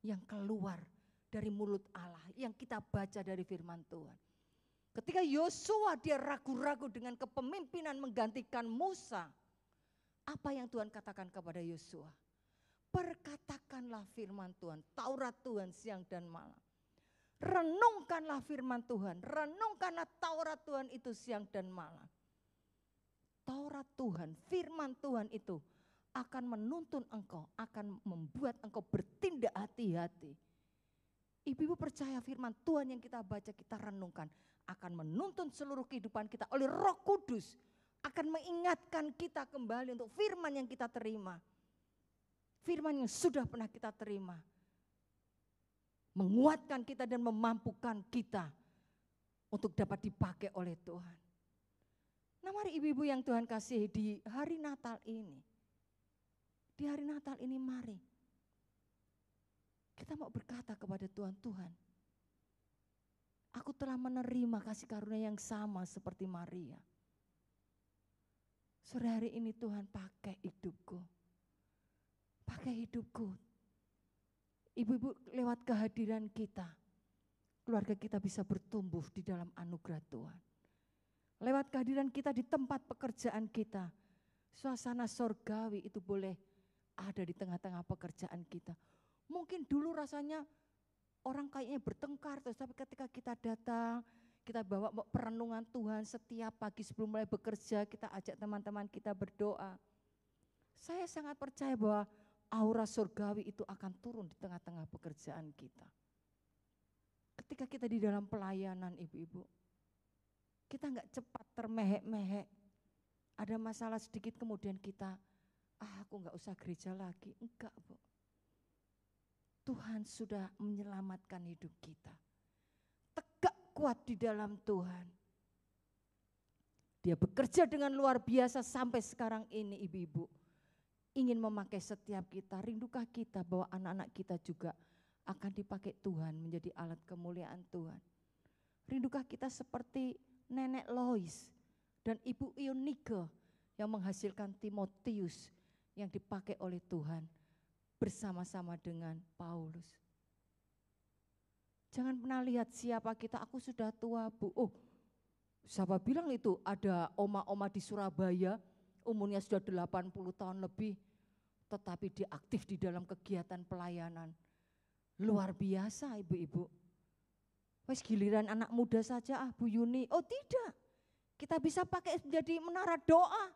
yang keluar dari mulut Allah, yang kita baca dari firman Tuhan. Ketika Yosua dia ragu-ragu dengan kepemimpinan menggantikan Musa, apa yang Tuhan katakan kepada Yosua? Perkatakanlah firman Tuhan, Taurat Tuhan siang dan malam. Renungkanlah firman Tuhan, renungkanlah Taurat Tuhan itu siang dan malam. Taurat Tuhan, firman Tuhan itu akan menuntun engkau, akan membuat engkau bertindak hati-hati. Ibu-ibu percaya firman Tuhan yang kita baca, kita renungkan, akan menuntun seluruh kehidupan kita oleh Roh Kudus, akan mengingatkan kita kembali untuk firman yang kita terima. Firman yang sudah pernah kita terima. Menguatkan kita dan memampukan kita untuk dapat dipakai oleh Tuhan. Nah mari ibu-ibu yang Tuhan kasihi di hari Natal ini. Di hari Natal ini mari. Kita mau berkata kepada Tuhan, Tuhan, aku telah menerima kasih karunia yang sama seperti Maria. Sore hari ini Tuhan pakai hidupku. Pakai hidupku. Ibu-ibu, lewat kehadiran kita, keluarga kita bisa bertumbuh di dalam anugerah Tuhan. Lewat kehadiran kita di tempat pekerjaan kita, suasana sorgawi itu boleh ada di tengah-tengah pekerjaan kita. Mungkin dulu rasanya orang kayaknya bertengkar, tapi ketika kita datang, kita bawa perenungan Tuhan setiap pagi sebelum mulai bekerja, kita ajak teman-teman kita berdoa. Saya sangat percaya bahwa aura surgawi itu akan turun di tengah-tengah pekerjaan kita. Ketika kita di dalam pelayanan ibu-ibu, kita enggak cepat termehek-mehek. Ada masalah sedikit kemudian kita, aku enggak usah gereja lagi. Enggak, Bu. Tuhan sudah menyelamatkan hidup kita. Tegak kuat di dalam Tuhan. Dia bekerja dengan luar biasa sampai sekarang ini ibu-ibu. Ingin memakai setiap kita, rindukah kita bahwa anak-anak kita juga akan dipakai Tuhan menjadi alat kemuliaan Tuhan. Rindukah kita seperti Nenek Lois dan Ibu Eunike yang menghasilkan Timotius yang dipakai oleh Tuhan bersama-sama dengan Paulus. Jangan pernah lihat siapa kita, aku sudah tua Bu. Oh, siapa bilang itu ada oma-oma di Surabaya, umurnya sudah 80 tahun lebih, tetapi dia aktif di dalam kegiatan pelayanan. Luar biasa ibu-ibu. Wes giliran anak muda saja Bu Yuni. Oh tidak, kita bisa pakai menjadi menara doa,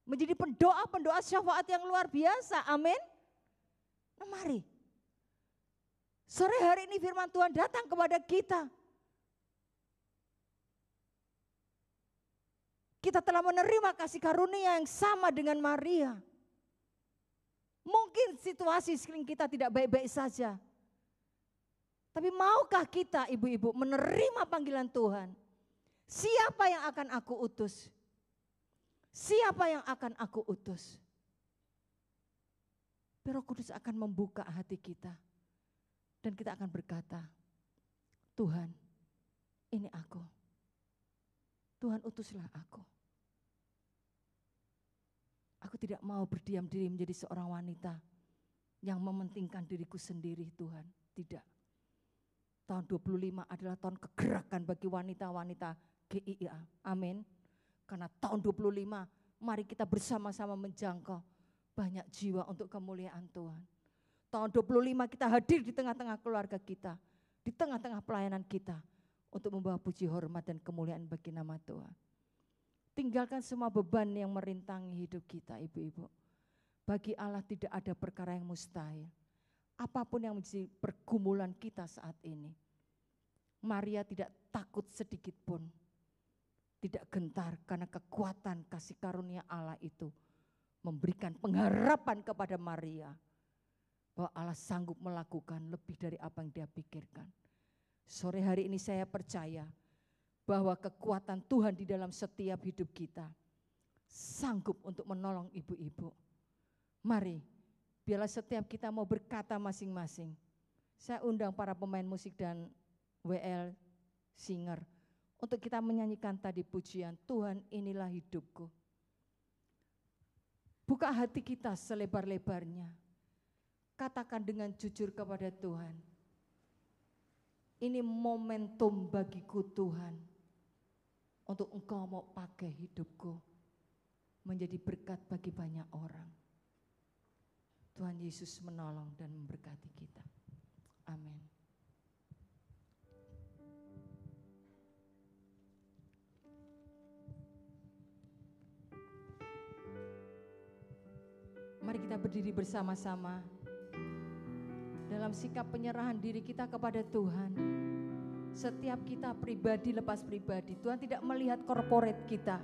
menjadi pendoa syafaat yang luar biasa, amin. Nah, mari, sore hari ini firman Tuhan datang kepada kita. Kita telah menerima kasih karunia yang sama dengan Maria. Mungkin situasi sekeliling kita tidak baik-baik saja. Tapi maukah kita ibu-ibu menerima panggilan Tuhan? Siapa yang akan aku utus? Siapa yang akan aku utus? Roh Kudus akan membuka hati kita. Dan kita akan berkata, Tuhan, ini aku. Tuhan utuslah aku. Aku tidak mau berdiam diri menjadi seorang wanita yang mementingkan diriku sendiri Tuhan. Tidak. Tahun 25 adalah tahun kegerakan bagi wanita-wanita GIA. Amin. Karena tahun 25 mari kita bersama-sama menjangkau banyak jiwa untuk kemuliaan Tuhan. Tahun 25 kita hadir di tengah-tengah keluarga kita, di tengah-tengah pelayanan kita untuk membawa puji hormat dan kemuliaan bagi nama Tuhan. Tinggalkan semua beban yang merintangi hidup kita ibu-ibu. Bagi Allah tidak ada perkara yang mustahil. Apapun yang menjadi pergumulan kita saat ini. Maria tidak takut sedikit pun. Tidak gentar karena kekuatan kasih karunia Allah itu memberikan pengharapan kepada Maria bahwa Allah sanggup melakukan lebih dari apa yang dia pikirkan. Sore hari ini saya percaya bahwa kekuatan Tuhan di dalam setiap hidup kita sanggup untuk menolong ibu-ibu. Mari, biarlah setiap kita mau berkata masing-masing. Saya undang para pemain musik dan WL singer untuk kita menyanyikan tadi pujian, Tuhan inilah hidupku. Buka hati kita selebar-lebarnya. Katakan dengan jujur kepada Tuhan. Ini momentum bagiku Tuhan. Untuk Engkau mau pakai hidupku. Menjadi berkat bagi banyak orang. Tuhan Yesus menolong dan memberkati kita. Amin. Mari kita berdiri bersama-sama dalam sikap penyerahan diri kita kepada Tuhan. Setiap kita pribadi lepas pribadi, Tuhan tidak melihat korporat kita,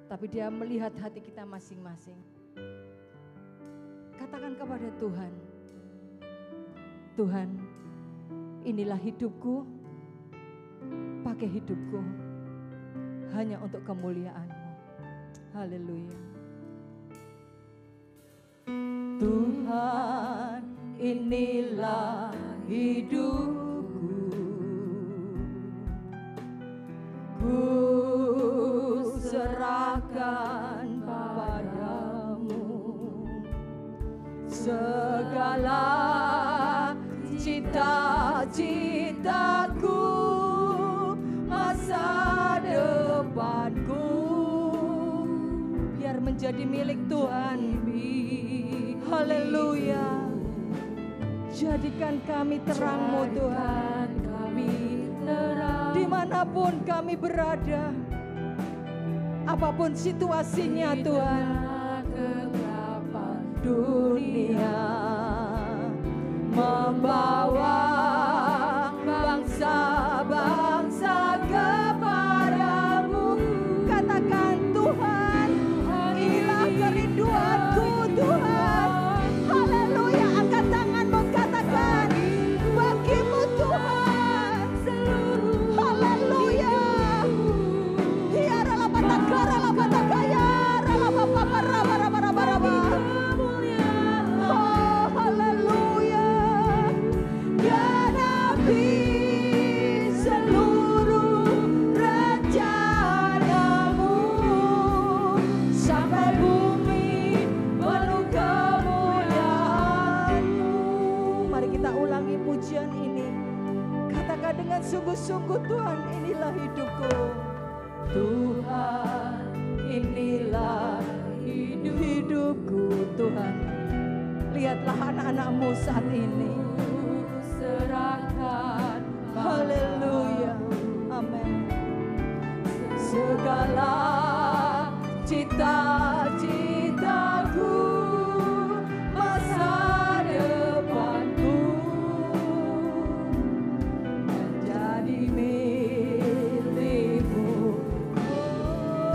tapi Dia melihat hati kita masing-masing. Katakan kepada Tuhan, Tuhan, inilah hidupku, pakai hidupku hanya untuk kemuliaan-Mu. Haleluya. Tuhan, inilah hidupku, ku serahkan padamu. segala cita-citaku, masa depanku, biar menjadi milik Tuhan. Haleluya. Jadikan kami terang-Mu Tuhan, dimanapun kami berada, apapun situasinya Tuhan. Dunia membawa bangsa-bangsa kepadamu. Katakan Tuhan, inilah kerinduanku Tuhan. Haleluya, angkat tanganmu, katakan bagimu Tuhan. Haleluya. Ya rala patakara la patakaya rala papapara bara bara bara bara. Oh haleluya. Genapi seluruh rencanamu sampai bumi penuh kemuliaan-Mu. Mari kita ulangi pujian ini. Katakan dengan sungguh-sungguh, Tuhan, inilah hidupku. Tuhan, inilah hidupku Tuhan. Lihatlah anak-anak-Mu saat ini. Serahkan. Haleluya. Amin. Segala cita-citaku, masa depanku, menjadi milik-Mu.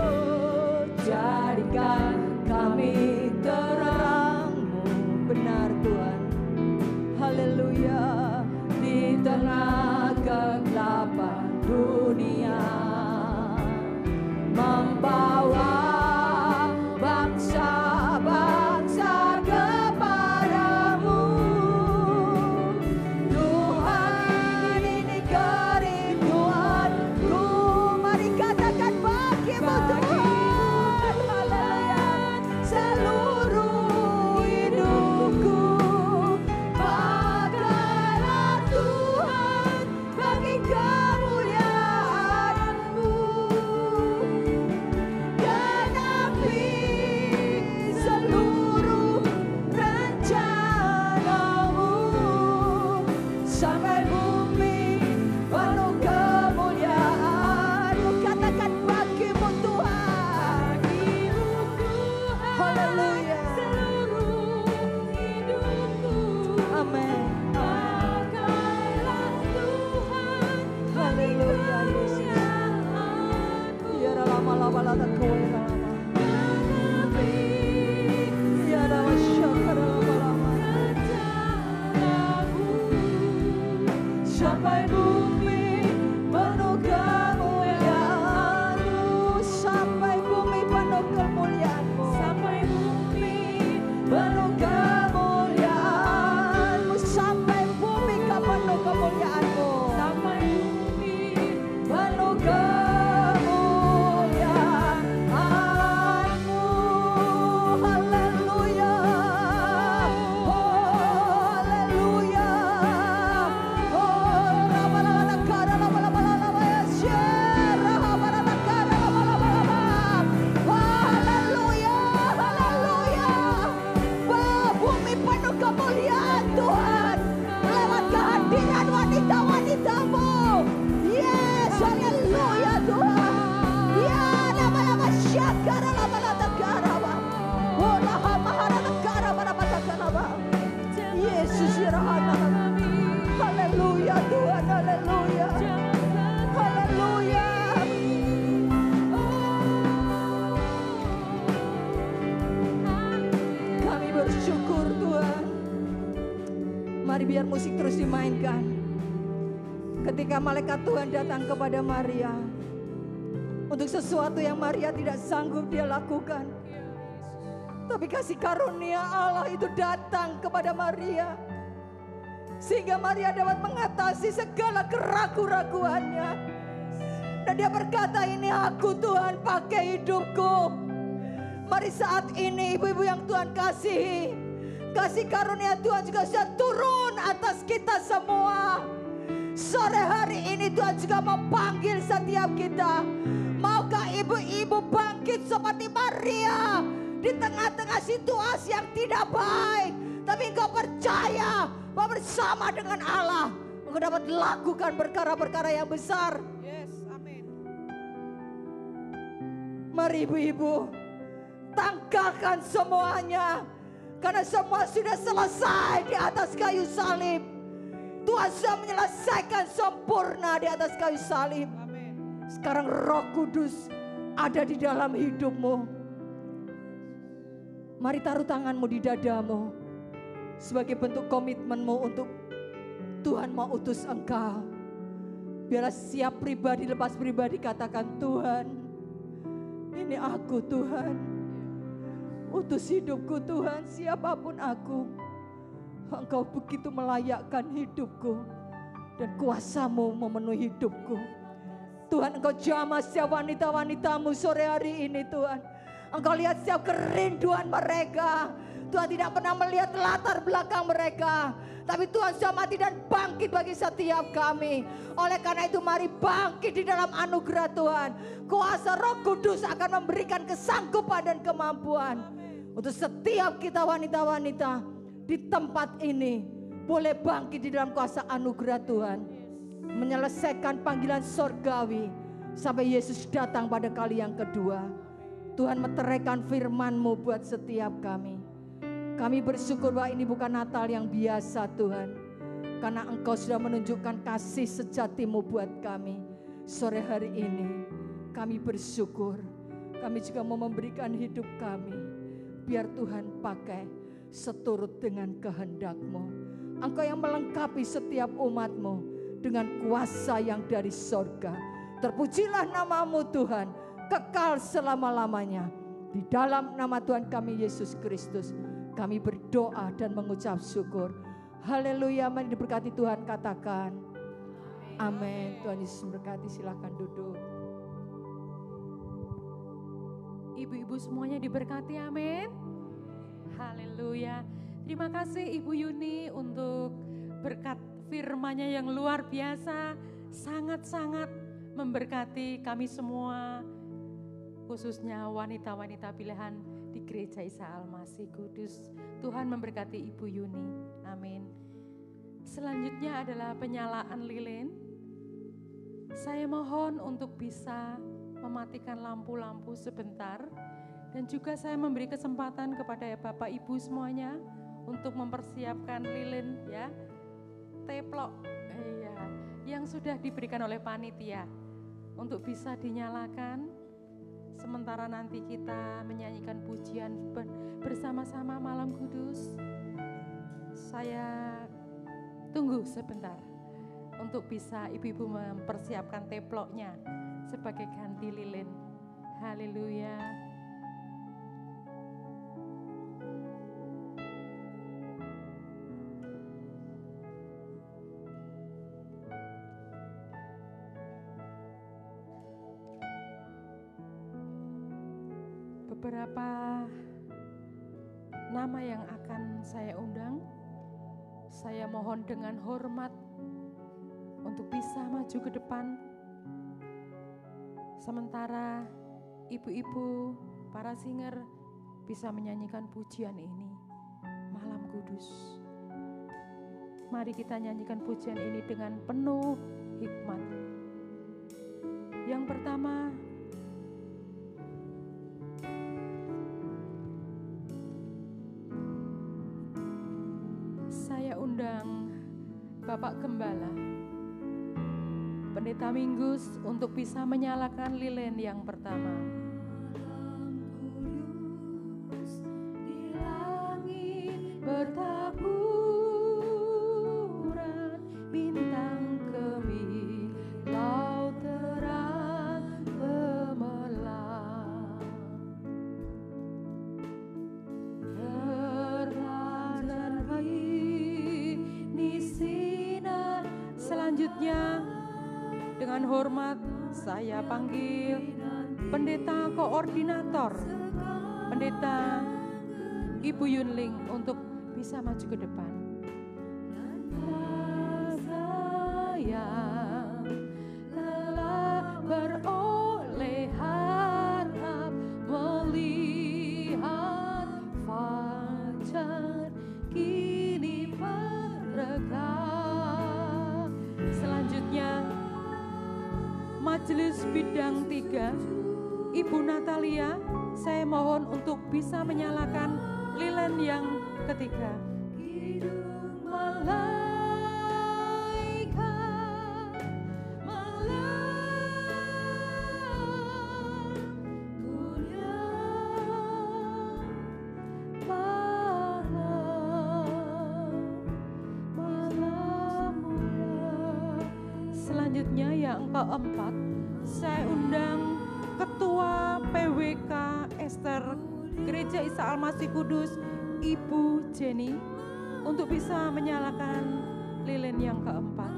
Oh, jadikan kami terang-Mu, benar Tuhan. Haleluya. Di tengah kegelapan dunia, membawa bangsa-bangsa kepadamu. Tuhan, ini kerinduanku. Mari katakan bagimu Tuhan. Haleluya. Seluruh hidupku, pakailah Tuhan bagi kemuliaan-Mu. Genapi seluruh rencana-Mu sampai bumi penuh kemuliaan-Mu. Katakan bagimu Tuhan. Haleluya. Amin. Haleluya Yesus. Ya lama lama lama kowe lama. Ya lama syakara lama lama. Sampai bumi penuh kemuliaan-Mu. Sampai bumi penuh kemuliaan-Mu. Sampai bumi penuh kemuliaan-Mu. Sampai bumi penuh kemuliaan-Mu. Sampai bumi penuh kemuliaan-Mu. Haleluya. Oh haleluya. Oh lama-lama lama-lama ya syara lama-lama lama-lama. Haleluya. Haleluya. Wah, bumi penuh kemuliaan Tuhan lewat kehadiran wanita-wanita-Mu. Yes, haleluya Tuhan. Ya lama-lama syakara lama-lama karawa. Oh lahamahara karawa lama-lama. Yesus ya rahana. Haleluya Tuhan, haleluya. Haleluya. Kami bersyukur Tuhan. Mari biar musik terus dimainkan. Ketika malaikat Tuhan datang kepada Maria, untuk sesuatu yang Maria tidak sanggup dia lakukan, tapi kasih karunia Allah itu datang kepada Maria, sehingga Maria dapat mengatasi segala keraguan-raguannya. Dan dia berkata, ini aku Tuhan, pakai hidupku. Mari saat ini ibu-ibu yang Tuhan kasihi, Kasih karunia Tuhan juga sudah turun atas kita semua. Sore hari ini Tuhan juga memanggil setiap kita. Maukah ibu-ibu bangkit seperti Maria di tengah-tengah situasi yang tidak baik, tapi engkau percaya bahwa bersama dengan Allah engkau dapat lakukan perkara-perkara yang besar. Yes, amin. Mari ibu-ibu, tanggalkan semuanya, karena semua sudah selesai di atas kayu salib. Tuhan sudah menyelesaikan sempurna di atas kayu salib. Amin. Sekarang Roh Kudus ada di dalam hidupmu. Mari taruh tanganmu di dadamu sebagai bentuk komitmenmu untuk Tuhan mau utus engkau. Biarlah siap pribadi lepas pribadi katakan, Tuhan, ini aku Tuhan. Utus hidupku Tuhan, siapapun aku. Engkau begitu melayakkan hidupku dan kuasa-Mu memenuhi hidupku. Tuhan, Engkau jamah setiap wanita-wanitamu sore hari ini Tuhan. Engkau lihat setiap kerinduan mereka. Tuhan tidak pernah melihat latar belakang mereka, tapi Tuhan sudah mati dan bangkit bagi setiap kami. Oleh karena itu mari bangkit di dalam anugerah Tuhan. Kuasa Roh Kudus akan memberikan kesanggupan dan kemampuan untuk setiap kita wanita-wanita di tempat ini boleh bangkit di dalam kuasa anugerah Tuhan, menyelesaikan panggilan sorgawi sampai Yesus datang pada kali yang kedua. Tuhan meteraikan firman-Mu buat setiap kami. Kami bersyukur bahwa ini bukan Natal yang biasa Tuhan, karena Engkau sudah menunjukkan kasih sejati-Mu buat kami. Sore hari ini kami bersyukur, kami juga mau memberikan hidup kami, biar Tuhan pakai seturut dengan kehendak-Mu. Engkau yang melengkapi setiap umat-Mu dengan kuasa yang dari sorga. Terpujilah nama-Mu Tuhan, kekal selama-lamanya. Di dalam nama Tuhan kami Yesus Kristus, kami berdoa dan mengucap syukur. Haleluya, mari diberkati Tuhan, katakan amin. Tuhan Yesus memberkati, silakan duduk. Ibu-ibu semuanya diberkati, amin. Haleluya. Terima kasih Ibu Yuni untuk berkat firman-Nya yang luar biasa, sangat-sangat memberkati kami semua, khususnya wanita-wanita pilihan di Gereja Isa Al-Masih Kudus. Tuhan memberkati Ibu Yuni, amin. Selanjutnya adalah penyalaan lilin. Saya mohon untuk bisa mematikan lampu-lampu sebentar. Dan juga saya memberi kesempatan kepada Bapak Ibu semuanya untuk mempersiapkan lilin ya, teplok ya, yang sudah diberikan oleh panitia untuk bisa dinyalakan. Sementara nanti kita menyanyikan pujian bersama-sama Malam Kudus. Saya tunggu sebentar untuk bisa ibu-ibu mempersiapkan teploknya sebagai ganti lilin. Haleluya. Beberapa nama yang akan saya undang, saya mohon dengan hormat untuk bisa maju ke depan. Sementara ibu-ibu, para singer bisa menyanyikan pujian ini, Malam Kudus. Mari kita nyanyikan pujian ini dengan penuh hikmat. Yang pertama, saya undang Bapak Gembala, Pendeta Minggus untuk bisa menyalakan lilin yang pertama. Di langit bertaburan bintang kemih, laut terang gemerlap. Terang ini sinar. Selanjutnya dengan hormat saya panggil Pendeta Koordinator, Pendeta Ibu Yunling untuk bisa maju ke depan. Sayang telah beroleh harap melihat fajar kini mereka. Selanjutnya Majelis Bidang 3, Ibu Natalia, saya mohon untuk bisa menyalakan lilin yang ketiga. Selanjutnya yang keempat, saya undang Ketua PWK Ester Gereja Isa Almasih Kudus, Ibu Jenny, untuk bisa menyalakan lilin yang keempat.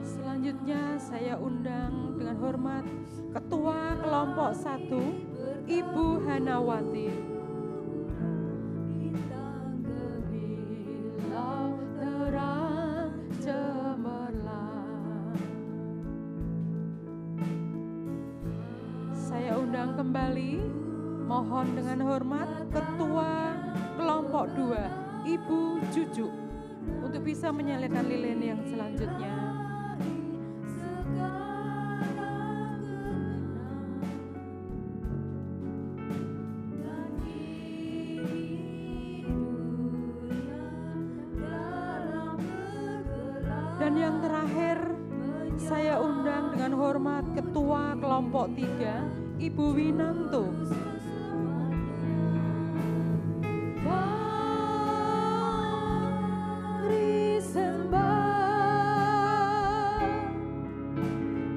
Selanjutnya saya undang dengan hormat Ketua Kelompok 1, Ibu Hanawati. Saya undang kembali, mohon dengan hormat Ketua Kelompok 2, Ibu Jujuk, untuk bisa menyalakan lilin yang selanjutnya. Dan yang terakhir, saya undang dengan hormat Ketua Kelompok 3, Ibu Winanto. Beri sembah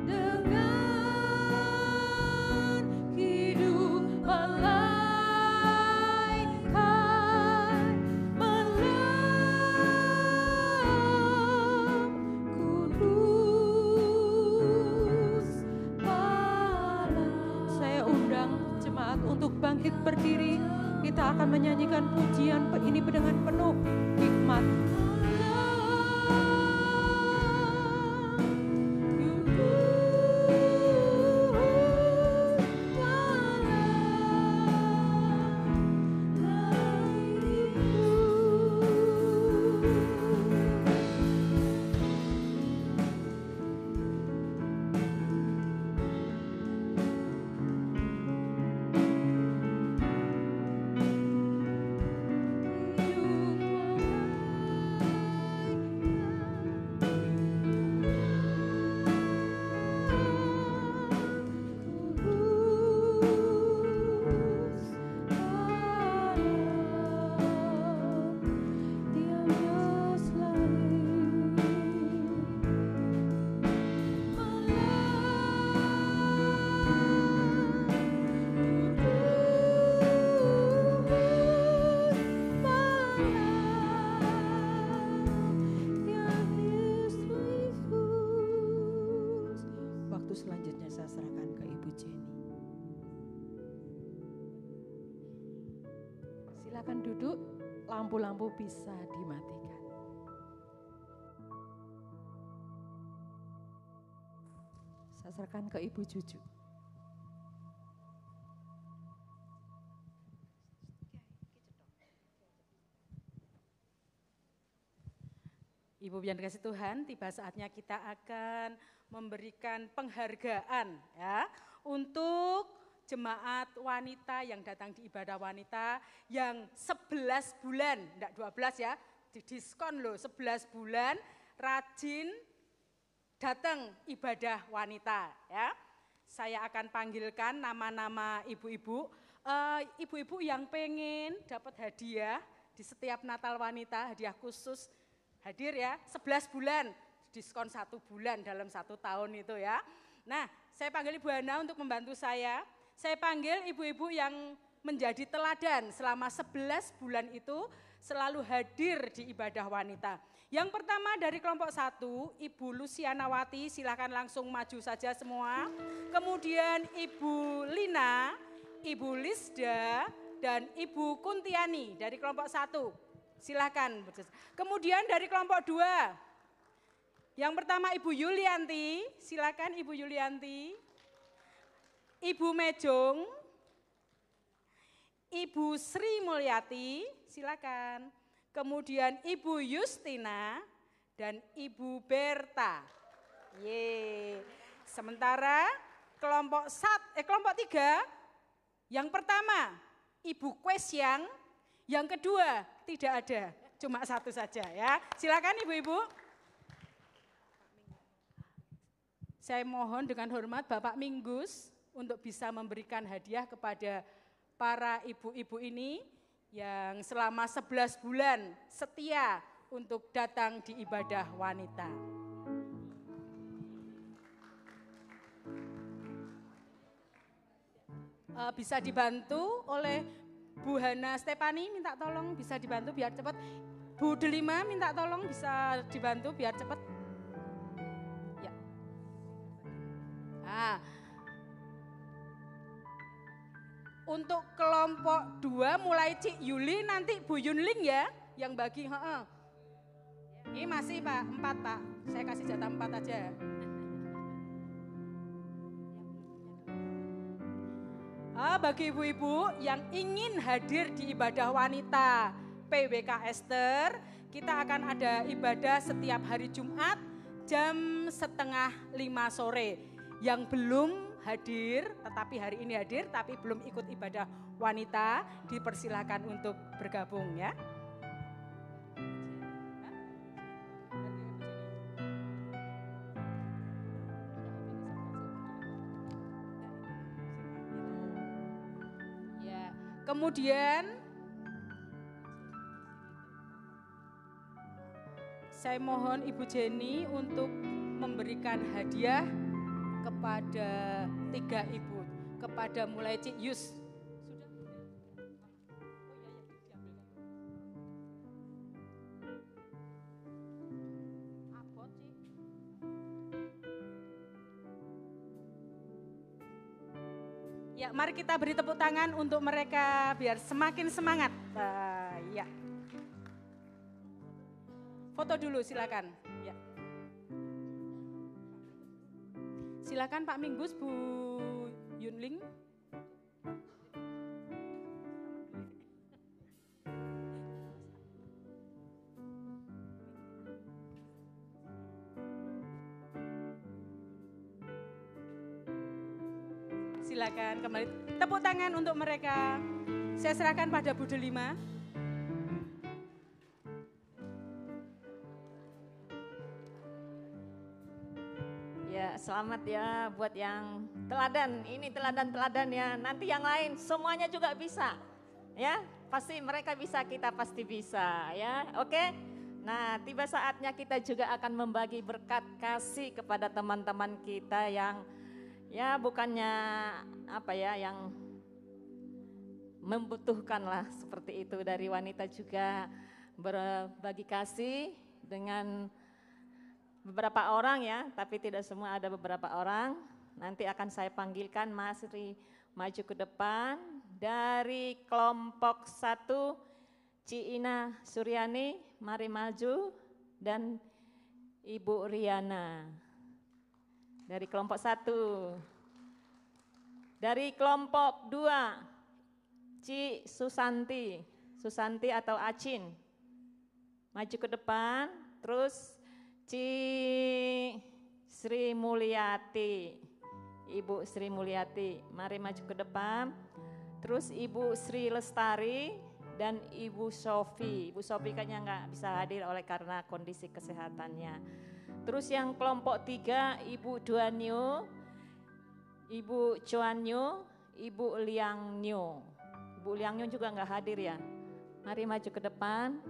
dengan hidup malaikat malam kudus malam. Saya undang jemaat untuk bangkit berdiri. Kita akan menyanyikan pujian ini dengan penuh hikmat. Selanjutnya saya serahkan ke Ibu Jenny. Silakan duduk, lampu-lampu bisa dimatikan. Saya serahkan ke Ibu Juju. Ibu yang dikasih Tuhan, tiba saatnya kita akan memberikan penghargaan ya untuk jemaat wanita yang datang di ibadah wanita yang 11 bulan, enggak 12 ya, didiskon loh 11 bulan rajin datang ibadah wanita ya. Saya akan panggilkan nama-nama ibu-ibu, ibu-ibu yang pengen dapat hadiah di setiap Natal wanita, hadiah khusus hadir ya, 11 bulan. Diskon 1 bulan dalam 1 tahun itu ya. Nah, saya panggil Ibu Hana untuk membantu saya. Saya panggil ibu-ibu yang menjadi teladan selama 11 bulan itu selalu hadir di ibadah wanita. Yang pertama dari kelompok 1, Ibu Lucianawati, silakan langsung maju saja semua. Kemudian Ibu Lina, Ibu Lisda, dan Ibu Kuntiani dari kelompok 1. Silakan. Kemudian dari kelompok 2, yang pertama Ibu Yulianti, silakan Ibu Yulianti. Ibu Mejong, Ibu Sri Mulyati, silakan. Kemudian Ibu Justina dan Ibu Berta. Sementara kelompok 3, yang pertama Ibu Kwesyang, yang kedua tidak ada, cuma 1 saja ya. Silakan ibu-ibu. Saya mohon dengan hormat Bapak Minggus untuk bisa memberikan hadiah kepada para ibu-ibu ini yang selama 11 bulan setia untuk datang di ibadah wanita. Bisa dibantu oleh Bu Hana Stepani, minta tolong bisa dibantu biar cepat. Bu Delima minta tolong bisa dibantu biar cepat. Ya. Nah, untuk kelompok 2 mulai Cik Yuli, nanti Bu Yunling ya yang bagi. Ini masih Pak, 4 Pak, saya kasih jatah 4 aja. Bagi ibu-ibu yang ingin hadir di ibadah wanita PWK Ester, kita akan ada ibadah setiap hari Jumat jam 4:30 sore. Yang belum hadir, tetapi hari ini hadir, tapi belum ikut ibadah wanita, dipersilakan untuk bergabung ya. Ya, kemudian saya mohon Ibu Jenny untuk memberikan hadiah kepada 3 ibu, kepada mulai Cik Yus. Ya, mari kita beri tepuk tangan untuk mereka biar semakin semangat. Ya. Foto dulu silakan. Ya. Silakan Pak Minggus, Bu Yunling. Silakan kembali. Tepuk tangan untuk mereka. Saya serahkan pada Bu Delima. Selamat ya buat yang teladan, ini teladan-teladan ya, nanti yang lain semuanya juga bisa ya, pasti mereka bisa, kita pasti bisa ya, oke. Nah, tiba saatnya kita juga akan membagi berkat kasih kepada teman-teman kita yang ya bukannya apa ya, yang membutuhkan lah seperti itu. Dari wanita juga berbagi kasih dengan beberapa orang ya, tapi tidak semua, ada beberapa orang. Nanti akan saya panggilkan, Mas Ri maju ke depan. Dari kelompok 1, Ciina Suryani, mari maju. Dan Ibu Riana. Dari kelompok 1. Dari kelompok 2, Ci Susanti, Susanti atau Acin. Maju ke depan, terus Ci Sri Mulyati, Ibu Sri Mulyati, mari maju ke depan. Terus Ibu Sri Lestari dan Ibu Sofi. Ibu Sofi kayaknya nggak bisa hadir oleh karena kondisi kesehatannya. Terus yang kelompok 3, Ibu Duanyo, Ibu Chuanyo, Ibu Liangnyo. Ibu Liangnyo juga nggak hadir ya. Mari maju ke depan.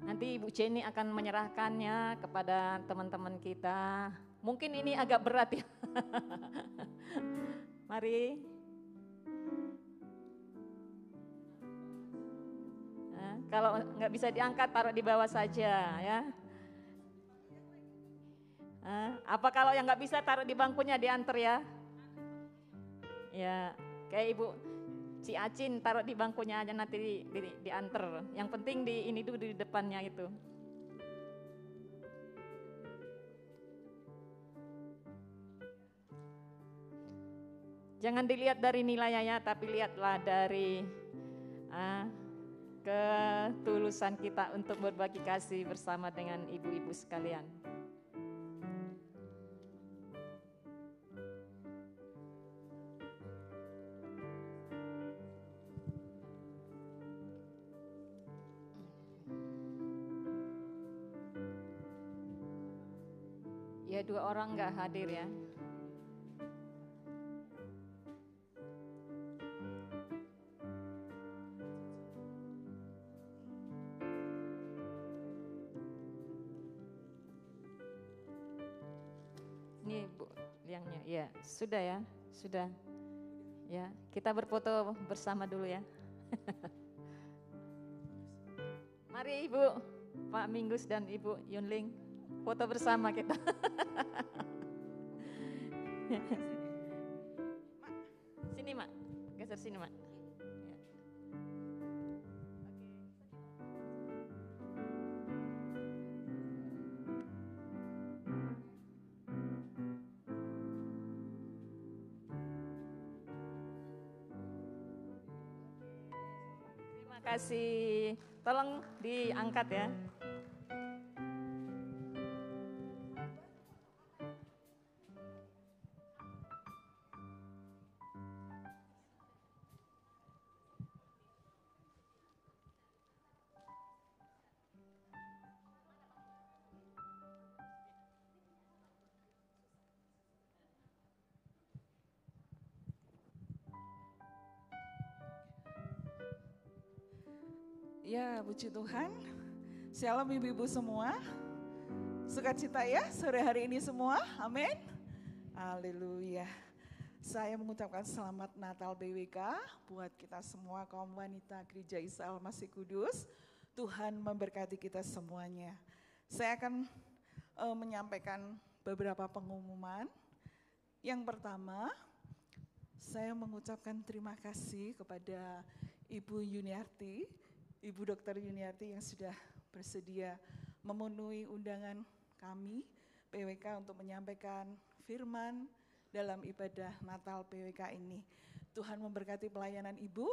Nanti Ibu Jenny akan menyerahkannya kepada teman-teman kita. Mungkin ini agak berat ya. Mari. Nah, kalau nggak bisa diangkat, taruh di bawah saja ya. Nah, apa kalau yang nggak bisa taruh di bangkunya, diantar ya. Ya, kayak Ibu Si Acin taruh di bangkunya aja, nanti diantar. Yang penting di ini dulu di depannya itu. Jangan dilihat dari nilainya, tapi lihatlah dari ketulusan kita untuk berbagi kasih bersama dengan ibu-ibu sekalian. Ya, 2 orang nggak hadir ya. Ini Bu liangnya, ya sudah ya, sudah. Ya, kita berfoto bersama dulu ya. Mari Ibu, Pak Minggus dan Ibu Yunling, foto bersama kita. Sini Mak, geser sini Mak. Terima kasih, tolong diangkat ya. Ya, puji Tuhan. Shalom ibu-ibu semua. Sukacita ya sore hari ini semua. Amin. Haleluya. Saya mengucapkan selamat Natal BWK buat kita semua kaum wanita Gereja Isa Al-Masih Kudus. Tuhan memberkati kita semuanya. Saya akan menyampaikan beberapa pengumuman. Yang pertama, saya mengucapkan terima kasih kepada Ibu Yuniarti, Ibu Dr. Yuniarti yang sudah bersedia memenuhi undangan kami PWK untuk menyampaikan firman dalam ibadah Natal PWK ini. Tuhan memberkati pelayanan Ibu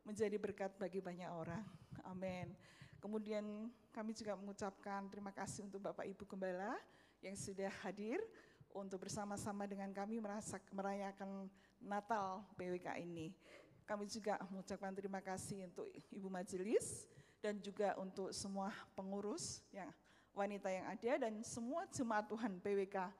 menjadi berkat bagi banyak orang. Amin. Kemudian kami juga mengucapkan terima kasih untuk Bapak Ibu Gembala yang sudah hadir untuk bersama-sama dengan kami merayakan Natal PWK ini. Kami juga mengucapkan terima kasih untuk Ibu Majelis dan juga untuk semua pengurus yang wanita yang ada dan semua jemaat Tuhan PWK.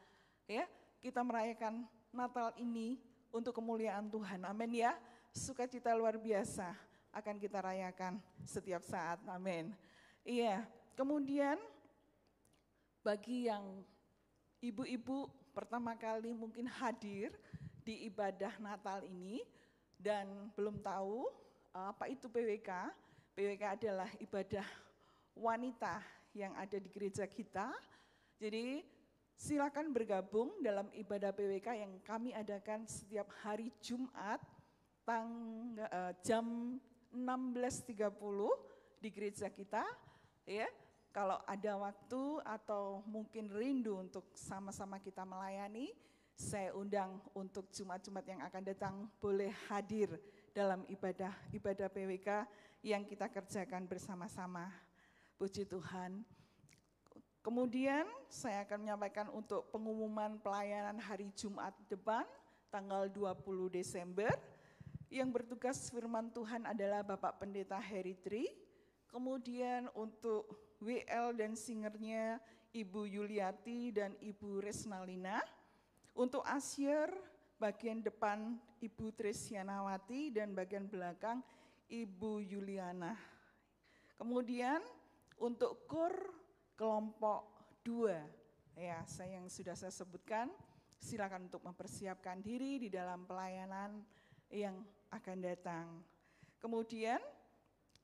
Ya, kita merayakan Natal ini untuk kemuliaan Tuhan. Amin ya. Sukacita luar biasa akan kita rayakan setiap saat. Amin. Iya, kemudian bagi yang ibu-ibu pertama kali mungkin hadir di ibadah Natal ini dan belum tahu apa itu PWK. PWK adalah ibadah wanita yang ada di gereja kita. Jadi silakan bergabung dalam ibadah PWK yang kami adakan setiap hari Jumat jam 16.30 di gereja kita. Ya, kalau ada waktu atau mungkin rindu untuk sama-sama kita melayani, saya undang untuk Jumat-Jumat yang akan datang boleh hadir dalam ibadah PWK yang kita kerjakan bersama-sama. Puji Tuhan. Kemudian saya akan menyampaikan untuk pengumuman pelayanan hari Jumat depan tanggal 20 Desember. Yang bertugas firman Tuhan adalah Bapak Pendeta Heri Tri. Kemudian untuk WL dan singernya Ibu Yuliati dan Ibu Resnalina. Untuk Asyir, bagian depan Ibu Tresyanawati dan bagian belakang Ibu Yuliana. Kemudian untuk KOR kelompok 2, ya yang sudah saya sebutkan, silakan untuk mempersiapkan diri di dalam pelayanan yang akan datang. Kemudian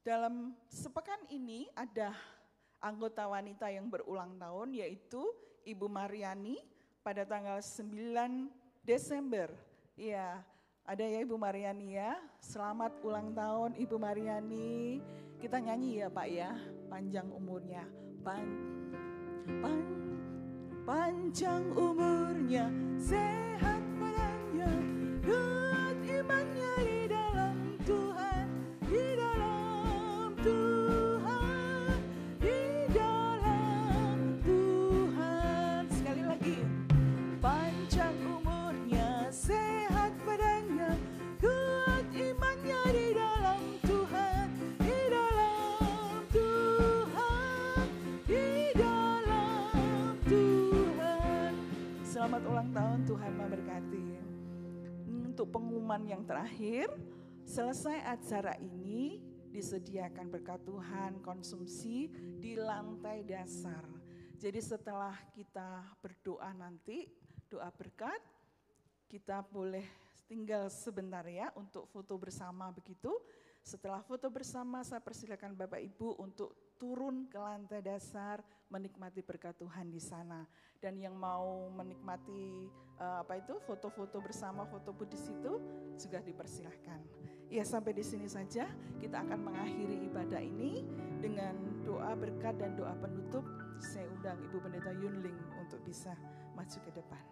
dalam sepekan ini ada anggota wanita yang berulang tahun, yaitu Ibu Mariani pada tanggal 9 Desember. Ya, ada ya Ibu Mariani ya. Selamat ulang tahun Ibu Mariani. Kita nyanyi ya Pak ya, panjang umurnya. Panjang umurnya, sehat badannya, kuat imannya di dalam Tuhan, di dalam Tuhan, di dalam Tuhan. Sekali lagi, panjang umurnya, sehat badannya, kuat imannya di dalam Tuhan, di dalam Tuhan, di dalam Tuhan. Selamat ulang tahun, Tuhan memberkati. Untuk pengumuman yang terakhir, selesai acara ini disediakan berkat Tuhan konsumsi di lantai dasar. Jadi setelah kita berdoa nanti, doa berkat, kita boleh tinggal sebentar ya untuk foto bersama begitu. Setelah foto bersama, saya persilakan Bapak Ibu untuk turun ke lantai dasar menikmati berkat Tuhan di sana. Dan yang mau menikmati foto-foto bersama, foto di situ juga dipersilahkan. Ya, sampai di sini saja kita akan mengakhiri ibadah ini dengan doa berkat dan doa penutup. Saya undang Ibu Pendeta Yunling untuk bisa maju ke depan.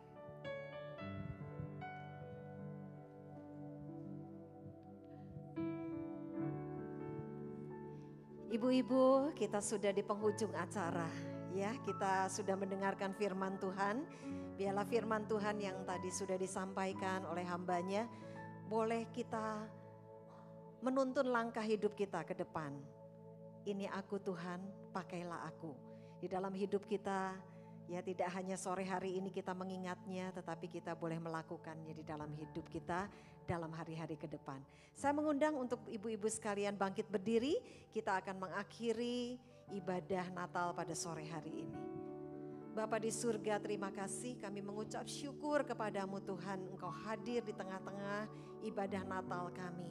Ibu-ibu, kita sudah di penghujung acara. Ya, kita sudah mendengarkan firman Tuhan. Biarlah firman Tuhan yang tadi sudah disampaikan oleh hambanya, boleh kita menuntun langkah hidup kita ke depan. Ini aku Tuhan, pakailah aku. Di dalam hidup kita, ya tidak hanya sore hari ini kita mengingatnya, tetapi kita boleh melakukannya di dalam hidup kita dalam hari-hari ke depan. Saya mengundang untuk ibu-ibu sekalian bangkit berdiri, kita akan mengakhiri ibadah Natal pada sore hari ini. Bapa di surga, terima kasih, kami mengucap syukur kepadamu Tuhan, Engkau hadir di tengah-tengah ibadah Natal kami.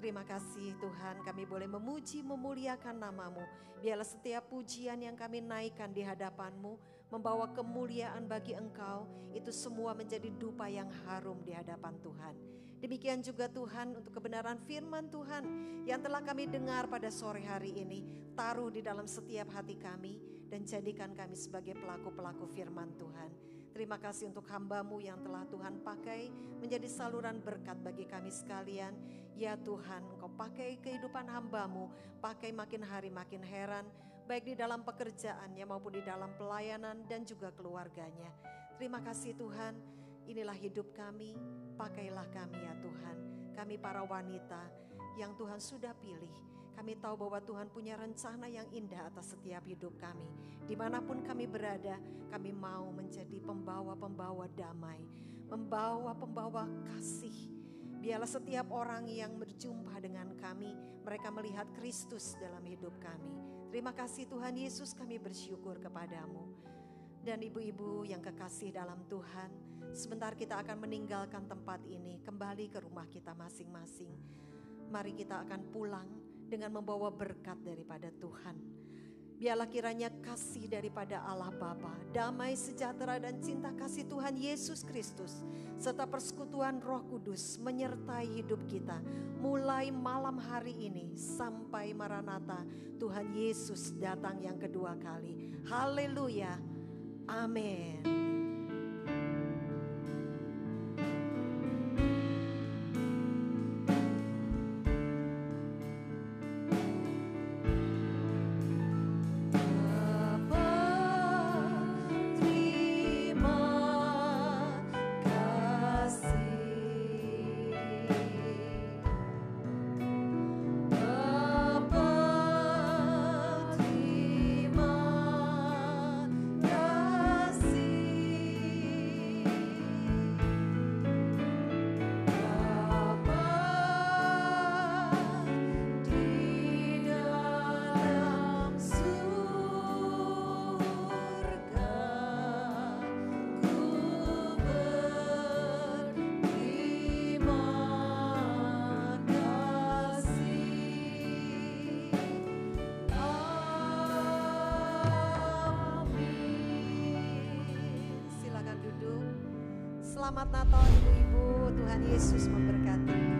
Terima kasih Tuhan, kami boleh memuji, memuliakan nama-Mu. Biarlah setiap pujian yang kami naikkan di hadapan-Mu, membawa kemuliaan bagi Engkau, itu semua menjadi dupa yang harum di hadapan Tuhan. Demikian juga Tuhan untuk kebenaran firman Tuhan yang telah kami dengar pada sore hari ini, taruh di dalam setiap hati kami dan jadikan kami sebagai pelaku-pelaku firman Tuhan. Terima kasih untuk hamba-Mu yang telah Tuhan pakai menjadi saluran berkat bagi kami sekalian. Ya Tuhan, Engkau pakai kehidupan hamba-Mu, pakai makin hari makin heran, baik di dalam pekerjaannya maupun di dalam pelayanan dan juga keluarganya. Terima kasih Tuhan, inilah hidup kami, pakailah kami ya Tuhan. Kami para wanita yang Tuhan sudah pilih. Kami tahu bahwa Tuhan punya rencana yang indah atas setiap hidup kami. Dimanapun kami berada, kami mau menjadi pembawa-pembawa damai, pembawa-pembawa kasih. Biarlah setiap orang yang berjumpa dengan kami, mereka melihat Kristus dalam hidup kami. Terima kasih Tuhan Yesus, kami bersyukur kepadamu. Dan ibu-ibu yang kekasih dalam Tuhan, sebentar kita akan meninggalkan tempat ini, kembali ke rumah kita masing-masing. Mari kita akan pulang dengan membawa berkat daripada Tuhan. Biarlah kiranya kasih daripada Allah Bapa, damai sejahtera dan cinta kasih Tuhan Yesus Kristus, serta persekutuan Roh Kudus menyertai hidup kita, mulai malam hari ini sampai Maranatha, Tuhan Yesus datang yang kedua kali. Haleluya, amin. Terima kasih. Selamat Natal ibu-ibu, Tuhan Yesus memberkati.